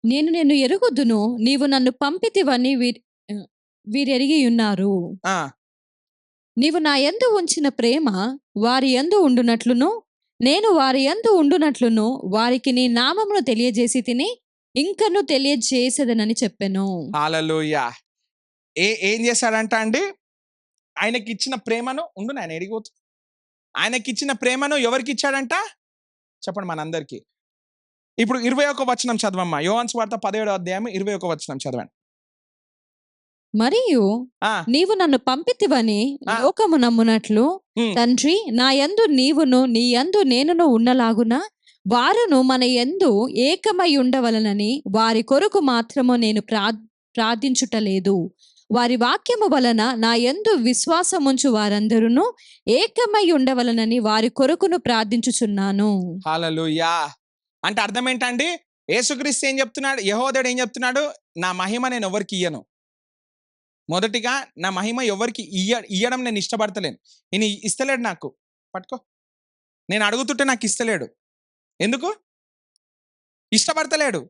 Speaker 2: నేను నిన్ను ఎరుగుదును, నీవు నన్ను పంపితివని వీరెరిగి ఉన్నారు.
Speaker 3: ఆ
Speaker 2: నీవు నా యందు ఉంచిన ప్రేమ వారి యందు ఉండునట్లును, నేను వారి యందు ఉండునట్లును వారికి నీ నామమును తెలియజేసి తిని ఇంకను తెలియజేసేదనని చెప్పాను.
Speaker 3: హల్లెలూయా. ఏం చేశాడంట అండి? ఆయనకి ఇచ్చిన ప్రేమను ఆయన ఎడిగిపోతు. ఆయనకి ఇచ్చిన ప్రేమను ఎవరికి ఇచ్చాడంట చెప్పండి? మనందరికీ. ఇప్పుడు 21వ వచనం చదవమ్మా. యోహాను సువార్త 17వ అధ్యాయం 21వ వచనం చదవండి.
Speaker 2: మరియు
Speaker 3: ఆ
Speaker 2: నీవు నన్ను పంపితివని
Speaker 3: ఆ.
Speaker 2: లోకము నమ్మునట్లు
Speaker 3: ఉమ్,
Speaker 2: తండ్రి, నా యందు నీవును నీ యందు నేనును ఉన్నలాగున వారును మన యందు ఏకమై ఉండవలనని వారి కొరకు మాత్రము నేను ప్రార్థించుటలేదు. వారి వాక్యము వలన నా యందు విశ్వాసముంచు వారందరూ ఏకమై ఉండవలనని వారి కొరకును ప్రార్థించుచున్నాను.
Speaker 3: హల్లెలూయా. అంటే అర్థం ఏంటండి? యేసుక్రీస్తు ఏం చెప్తున్నాడు? యెహోవాదేవుడు ఏం చెప్తున్నాడు? నా మహిమ నేను ఎవరికి ఇయ్యను. మొదటిగా నా మహిమ ఎవరికి ఇయ్యడం నేను ఇష్టపడతలేను. ఈయన ఇస్తలేడు నాకు. పట్టుకో. నేను అడుగుతుంటే నాకు ఇస్తలేడు. ఎందుకు? ఇష్టపడతలేడు.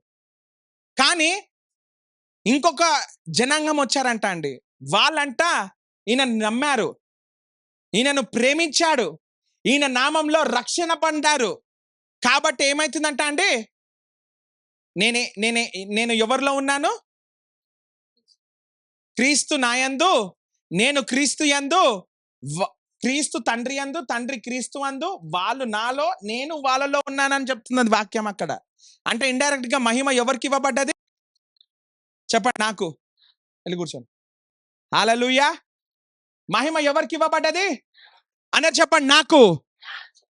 Speaker 3: కానీ ఇంకొక జనాంగం వచ్చారంట అండి. వాళ్ళంట ఈయన నమ్మారు, ఈయనను ప్రేమించాడు, ఈయన నామంలో రక్షణ పొందారు. కాబట్టి ఏమైతుందంట అండి? నేను ఎవరిలో ఉన్నాను? క్రీస్తు నాయందు, నేను క్రీస్తు యందు, క్రీస్తు తండ్రి యందు, తండ్రి క్రీస్తు యందు, వాళ్ళు నాలో, నేను వాళ్ళలో ఉన్నానని చెప్తున్నది వాక్యం అక్కడ. అంటే ఇండైరెక్ట్ గా మహిమ ఎవరికి ఇవ్వబడ్డది? చెప్పండి నాకు. వెళ్ళి కూర్చోండి. హల్లెలూయా. మహిమ ఎవరికి ఇవ్వబడ్డది అనేది చెప్పండి నాకు.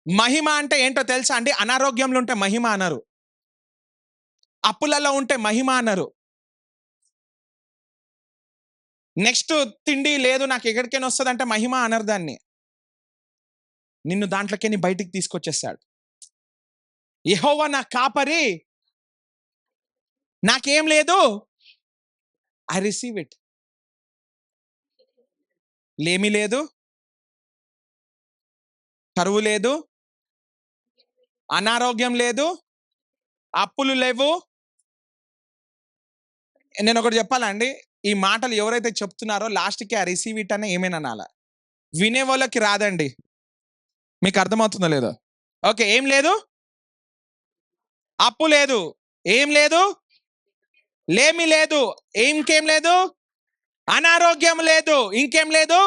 Speaker 3: మహిమ అంటే ఏంటో తెలుసా అండి? అనారోగ్యంలో ఉంటే మహిమ అనరు, అప్పులలో ఉంటే మహిమ అనరు, నెక్స్ట్ తిండి లేదు నాకు ఎక్కడికైనా వస్తుంది అంటే మహిమ అనరు దాన్ని. నిన్ను దాంట్లోకి బయటికి తీసుకొచ్చేస్తాడు. యెహోవా నా కాపరి, నాకేం లేదు, ఐ రిసీవ్ ఇట్. లేమి లేదు, కరువు లేదు, అనారోగ్యం లేదు, అప్పులు లేవు. నేను ఒకటి చెప్పాలండి, ఈ మాటలు ఎవరైతే చెప్తున్నారో లాస్ట్కి ఆ రిసీవ్ ఇట్ అనే ఏమైనా అనాలా. వినే వాళ్ళకి రాదండి. మీకు అర్థమవుతుందో లేదో? ఓకే, ఏం లేదు, అప్పు లేదు, ఏం లేదు, లేమి లేదు, ఇంకేం లేదు, అనారోగ్యం లేదు, ఇంకేం లేదు,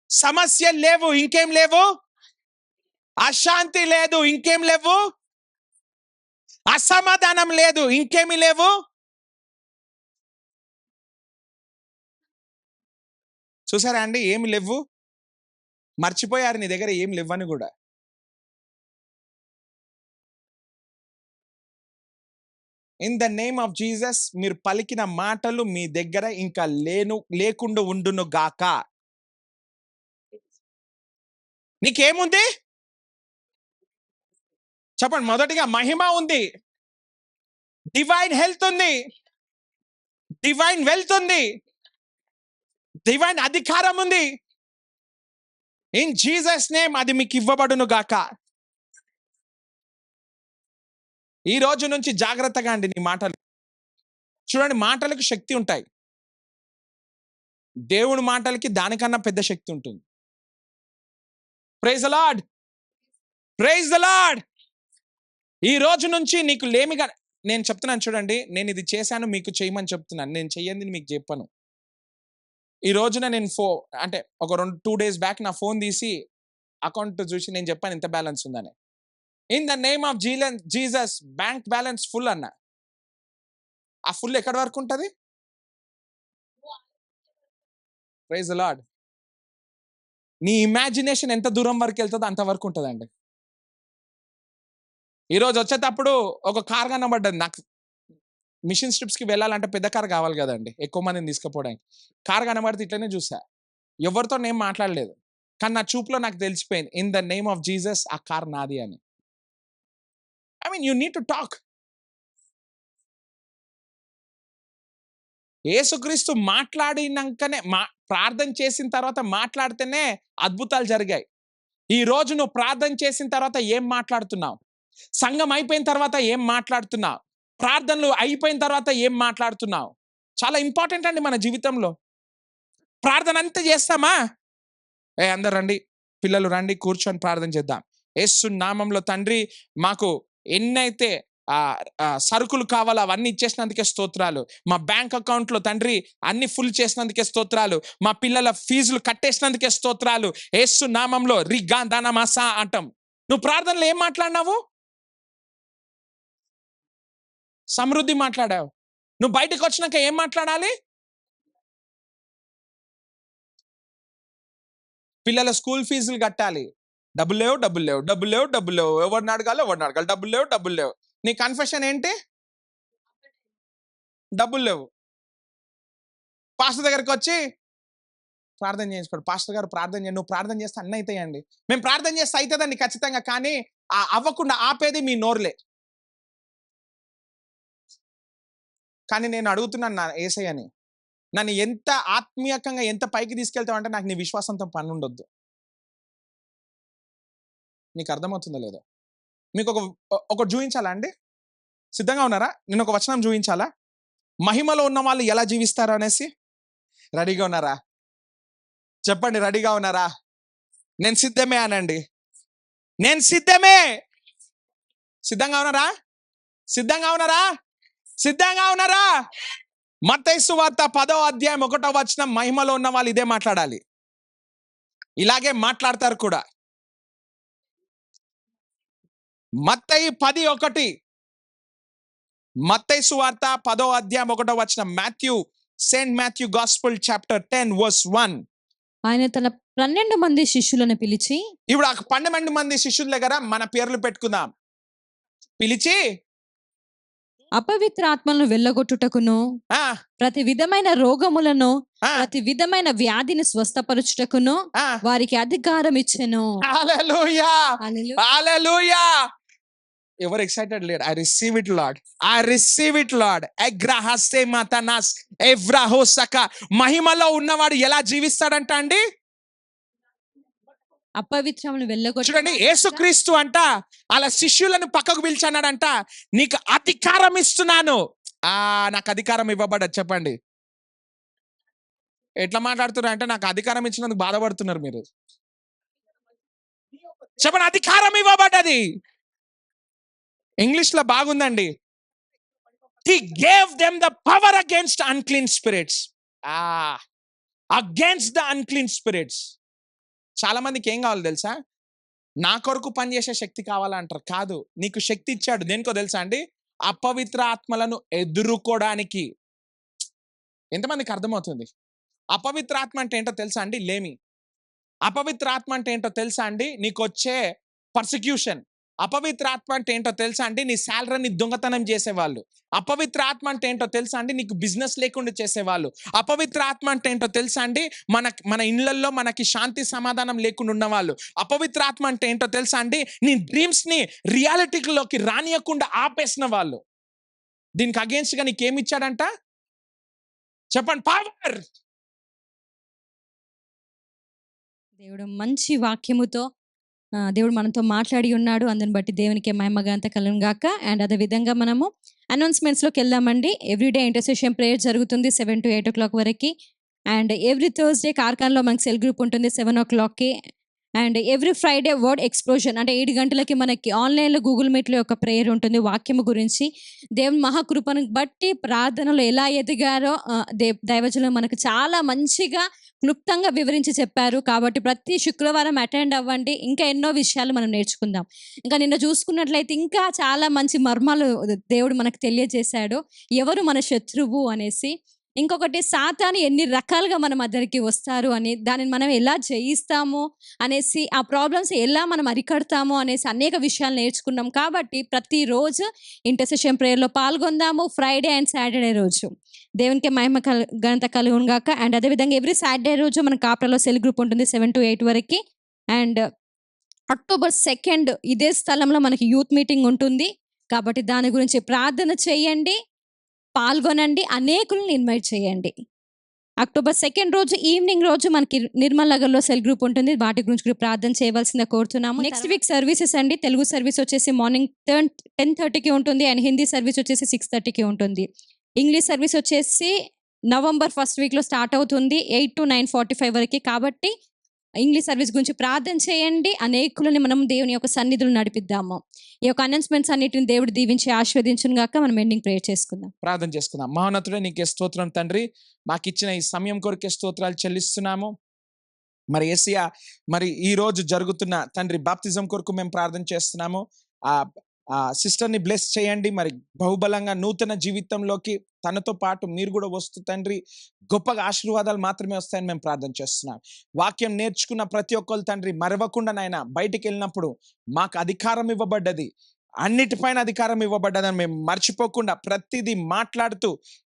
Speaker 3: సమస్యలు లేవు, ఇంకేం లేవు, అశాంతి లేదు, ఇంకేం లేవు, అసమాధానం లేదు, ఇంకేమి లేవు. చూసారా అండి? ఏమి లేవు. మర్చిపోయారు నీ దగ్గర ఏం లేవని కూడా. In the name of Jesus మీరు పలికిన మాటలు మీ దగ్గర ఇంకా లేకుండా ఉండును గాక. నీకేముంది చెప్పండి? మొదటిగా మహిమ ఉంది, డివైన్ హెల్త్ ఉంది, డివైన్ వెల్త్ ఉంది, డివైన్ అధికారం ఉంది. ఇన్ జీసస్ నేమ్ అది మీకు ఇవ్వబడును గాక. ఈ రోజు నుంచి జాగ్రత్తగా అండి నీ మాటలు. చూడండి, మాటలకు శక్తి ఉంటాయి. దేవుడి మాటలకి దానికన్నా పెద్ద శక్తి ఉంటుంది. Praise the Lord, praise the Lord. ఈ రోజు నుంచి నీకు లేమిగా నేను చెప్తున్నాను. చూడండి, నేను ఇది చేశాను మీకు చేయమని చెప్తున్నాను, నేను చెయ్యంది మీకు చెప్పను. ఈ రోజున నేను అంటే ఒక 2 days బ్యాక్ నా ఫోన్ తీసి అకౌంట్ చూసి నేను చెప్పాను ఎంత బ్యాలెన్స్ ఉందని. In the name of Jesus bank balance full అన్న. ఆ ఫుల్ ఎక్కడి వరకు ఉంటుంది? Praise the Lord. నీ ఇమాజినేషన్ ఎంత దూరం వరకు వెళ్తుందో అంతవరకు ఉంటుందండి. ఈరోజు వచ్చేటప్పుడు ఒక కార్ కనబడ్డది నాకు. మిషన్ స్ట్రిప్స్కి వెళ్ళాలంటే పెద్ద కార్ కావాలి కదండి, ఎక్కువ మందిని తీసుకుపోవడానికి. కార్ కనబడితే ఇట్లనే చూసా, ఎవరితో నేను మాట్లాడలేదు, కానీ నా చూపులో నాకు తెలిసిపోయింది in the name of Jesus ఆ కార్ నాది అని. I mean you need to talk. యేసుక్రీస్తు మాట్లాడినాకనే ప్రార్థన చేసిన తర్వాత మాట్లాడితేనే అద్భుతాలు జరిగాయి. ఈ రోజు నువ్వు ప్రార్థన చేసిన తర్వాత ఏం మాట్లాడుతున్నావు? సంఘం అయిపోయిన తర్వాత ఏం మాట్లాడుతున్నావు? ప్రార్థనలు అయిపోయిన తర్వాత ఏం మాట్లాడుతున్నావు? చాలా ఇంపార్టెంట్ అండి మన జీవితంలో. ప్రార్థన అంతా చేస్తామా? అందరు రండి, పిల్లలు రండి, కూర్చొని ప్రార్థన చేద్దాం. యేసు నామంలో తండ్రి, మాకు ఎన్నైతే సరుకులు కావాలో అవన్నీ ఇచ్చేసినందుకే స్తోత్రాలు. మా బ్యాంక్ అకౌంట్లో తండ్రి అన్ని ఫుల్ చేసినందుకే స్తోత్రాలు. మా పిల్లల ఫీజులు కట్టేసినందుకే స్తోత్రాలు. యేసు నామంలో రిగా దానమాసా అంటాం. నువ్వు ప్రార్థనలో ఏం మాట్లాడినావు? సమృద్ధి మాట్లాడావు. నువ్వు బయటకు వచ్చినాక ఏం మాట్లాడాలి? పిల్లల స్కూల్ ఫీజులు కట్టాలి. డబ్బులు లేవు, డబ్బులు లేవు, డబ్బులు లేవు, డబ్బులు లేవు, ఎవరిని అడగాలి, డబ్బులు లేవు, డబ్బులు లేవు. నీ కన్ఫెషన్ ఏంటి? డబ్బులు లేవు. పాస్టర్ దగ్గరికి వచ్చి ప్రార్థన చేసుకోడు. పాస్టర్ గారు ప్రార్థన చేయండి, నువ్వు ప్రార్థన చేస్తే అన్నీ అవుతాయండి. మేము ప్రార్థన చేస్తే అవుతుందండి ఖచ్చితంగా, కానీ ఆ అవ్వకుండా ఆపేది మీ నోరులే. కానీ నేను అడుగుతున్నాను నా యేసయ్యని, నన్ను ఎంత ఆత్మీయకంగా ఎంత పైకి తీసుకెళ్తావంటే నాకు నీ విశ్వాసంతో పని ఉండొద్దు. నీకు అర్థమవుతుందో లేదో? మీకు ఒకటి చూపించాలా అండి? సిద్ధంగా ఉన్నారా? నేను ఒక వచనం చూపించాలా? మహిమలో ఉన్న వాళ్ళు ఎలా జీవిస్తారు అనేసి. రెడీగా ఉన్నారా? చెప్పండి, రెడీగా ఉన్నారా? నేను సిద్ధమే అనండి. నేను సిద్ధమే. సిద్ధంగా ఉన్నారా? సిద్ధంగా ఉన్నారా? సిద్ధంగా ఉన్నారా? మత్తయి సువార్త 10వ అధ్యాయం 1వ వచనం, మహిమలో ఉన్న వాళ్ళు ఇదే మాట్లాడాలి. ఇలాగే మాట్లాడతారు కూడా. మత్తయి 10:1, మత్తయి సువార్త 10వ అధ్యాయం 1వ వచనం, Saint Matthew gospel chapter 10 verse 1.
Speaker 2: ఆయన తన 12 మంది శిష్యులను పిలిచి,
Speaker 3: ఇప్పుడు ఆ 12 మంది శిష్యుల దగ్గర మన పేర్లు పెట్టుకుందాం. పిలిచి
Speaker 2: అపవిత్ర ఆత్మలను వెళ్ళగొట్టుటకును,
Speaker 3: ఆ
Speaker 2: ప్రతి విధమైన రోగములను,
Speaker 3: ఆ
Speaker 2: ప్రతి విధమైన వ్యాధిని స్వస్థపరచుటకును
Speaker 3: ఆ
Speaker 2: వారికి అధికారం ఇచ్చెను.
Speaker 3: హల్లెలూయా,
Speaker 2: హల్లెలూయా.
Speaker 3: హల్లెలూయా. ఎవరు ఎక్సైటెడ్ లేరు? I receive it lord, I receive it lord. ఎగ్రహసే మతనాస్ ఎవ్రహోసక. మహిమలో ఉన్నవాడు ఎలా జీవిస్తాడంట అండి?
Speaker 2: అపవిత్రములను
Speaker 3: చూడండి,
Speaker 2: వెళ్ళగొట్టు.
Speaker 3: యేసుక్రీస్తు అంట అలా శిష్యులను పక్కకు పిలిచాన్నాడంట, నీకు అధికారం ఇస్తున్నాను. నాకు అధికారం ఇవ్వబడ్డది. చెప్పండి, ఎట్లా మాట్లాడుతున్నారు అంటే నాకు అధికారం ఇచ్చినందుకు బాధపడుతున్నారు మీరు. చెప్పండి, అధికారం ఇవ్వబడ్డది. ఇంగ్లీష్ లో బాగుందండి. He gave them the power against unclean spirits. Against the unclean spirits. చాలా మందికి ఏం కావాలి తెలుసా? నా కొరకు పనిచేసే శక్తి కావాలంటారు. కాదు, నీకు శక్తి ఇచ్చాడు దేనికో తెలుసా అండి? అపవిత్ర ఆత్మలను ఎదుర్కోవడానికి. ఎంతమందికి అర్థమవుతుంది? అపవిత్ర ఆత్మ అంటే ఏంటో తెలుసా అండి? లేమి. అపవిత్ర ఆత్మ అంటే ఏంటో తెలుసా అండి? నీకు వచ్చే పర్సిక్యూషన్. అపవిత్ర ఆత్మ అంటే ఏంటో తెలుసా అండి? నీ శాలరీని దొంగతనం చేసేవాళ్ళు. అపవిత్ర ఆత్మ అంటే ఏంటో తెలుసా అండి? నీకు బిజినెస్ లేకుండా చేసేవాళ్ళు. అపవిత్ర ఆత్మ అంటే ఏంటో తెలుసా అండి? మన ఇళ్లలో మనకి శాంతి సమాధానం లేకుండా ఉన్నవాళ్ళు. అపవిత్ర ఆత్మ అంటే ఏంటో తెలుసా అండి? నీ డ్రీమ్స్ ని రియాలిటీలోకి రానియకుండా ఆపేసిన వాళ్ళు. దీనికి అగేన్స్ట్ గా నీకేమి ఇచ్చాడంట? చెప్పండి, పవర్.
Speaker 2: దేవుడు మంచి వాక్యముతో దేవుడు మనతో మాట్లాడి ఉన్నాడు. అందుని బట్టి దేవునికి మహిమ ఘనత కలుగును గాక. అండ్ అదే విధంగా మనము అనౌన్స్మెంట్స్లోకి వెళ్దామండి. ఎవ్రీడే ఇంటర్సెషన్ ప్రేయర్ జరుగుతుంది 7 to 8 o'clock వరకు. అండ్ ఎవ్రీ థర్స్డే కార్ఖాన్లో మనకి సెల్ గ్రూప్ ఉంటుంది 7 o'clockకి. And every Friday word explosion అంటే 7 గంటలకి మనకి ఆన్లైన్లో గూగుల్ మీట్లో ఒక ప్రేయర్ ఉంటుంది వాక్యము గురించి. దేవుని మహాకృపను బట్టి ప్రార్థనలో ఎలా ఎదిగారో దైవజనులు మనకు చాలా మంచిగా క్లుప్తంగా వివరించి చెప్పారు. కాబట్టి ప్రతి శుక్రవారం అటెండ్ అవ్వండి. ఇంకా ఎన్నో విషయాలు మనం నేర్చుకుందాం. ఇంకా నిన్న చూసుకున్నట్లయితే ఇంకా చాలా మంచి మర్మాలు దేవుడు మనకు తెలియజేశాడు. ఎవరు మన శత్రువు అనేసి. ఇంకొకటి, సాతాను ఎన్ని రకాలుగా మన మధ్యకి వస్తారు అని, దానిని మనం ఎలా జయిస్తాము అనేసి, ఆ ప్రాబ్లమ్స్ ఎలా మనం అరికడతాము అనేసి అనేక విషయాలు నేర్చుకున్నాం. కాబట్టి ప్రతిరోజు ఇంటర్సెషన్ ప్రేయర్లో పాల్గొందాము. ఫ్రైడే అండ్ సాటర్డే రోజు దేవునికి మహిమ ఘనత కలుగును గాక. అండ్ అదేవిధంగా ఎవ్రీ సాటర్డే రోజు మన కాప్రాలో సెల్ గ్రూప్ ఉంటుంది 7 to 8 వరకు. అండ్ October 2 ఇదే స్థలంలో మనకి యూత్ మీటింగ్ ఉంటుంది. కాబట్టి దాని గురించి ప్రార్థన చేయండి, పాల్గొనండి, అనేకులను ఇన్వైట్ చేయండి. October 2 రోజు ఈవినింగ్ రోజు మనకి నిర్మల్ నగర్లో సెల్ గ్రూప్ ఉంటుంది. వాటి గురించి కూడా ప్రార్థన చేయవలసిందిగా కోరుతున్నాము. నెక్స్ట్ వీక్ సర్వీసెస్ అండి. తెలుగు సర్వీస్ వచ్చేసి మార్నింగ్ 10:30కి ఉంటుంది. అండ్ హిందీ సర్వీస్ వచ్చేసి 6:30కి ఉంటుంది. ఇంగ్లీష్ సర్వీస్ వచ్చేసి November 1st వీక్లో స్టార్ట్ అవుతుంది 8 to 9:45 వరకు. కాబట్టి ఇంగ్లీష్ సర్వీస్ గురించి ప్రార్థన చేయండి. అనేకులని మనం దేవుని యొక్క సన్నిధులు నడిపిద్దాము. ఈ యొక్క అనౌన్స్మెంట్స్ అన్నిటిని దేవుడు దీవించి ఆశీర్వదించును గాక. మనం ఎండింగ్ ప్రేయర్ చేసుకుందాం.
Speaker 3: ప్రార్థన చేసుకుందాం. మహోన్నతుడే, నీకే స్తోత్రం తండ్రి. మాకు ఇచ్చిన ఈ సమయం కొరకే స్తోత్రాలు చెల్లిస్తున్నాము. మరి యేసయ్య, మరి ఈ రోజు జరుగుతున్న తండ్రి బాప్తిజం కొరకు మేము ప్రార్థన చేస్తున్నాము. ఆ సిస్టర్ని బ్లెస్ చేయండి. మరి బహుబలంగా నూతన జీవితంలోకి తనతో పాటు మీరు కూడా వస్తూ తండ్రి గొప్పగా ఆశీర్వాదాలు మాత్రమే వస్తాయని మేము ప్రార్థన చేస్తున్నాం. వాక్యం నేర్చుకున్న ప్రతి ఒక్కరు తండ్రి మరవకుండా నాయన బయటికి వెళ్ళినప్పుడు మాకు అధికారం ఇవ్వబడ్డది, అన్నిటిపైన అధికారం ఇవ్వబడ్డదని మేము మర్చిపోకుండా ప్రతిదీ మాట్లాడుతూ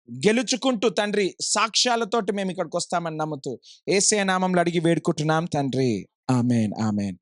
Speaker 3: గెలుచుకుంటూ తండ్రి సాక్ష్యాలతోటి మేము ఇక్కడికి వస్తామని నమ్ముతూ యేసయ్య నామంలో అడిగి వేడుకుంటున్నాం తండ్రి. ఆమేన్, ఆమేన్.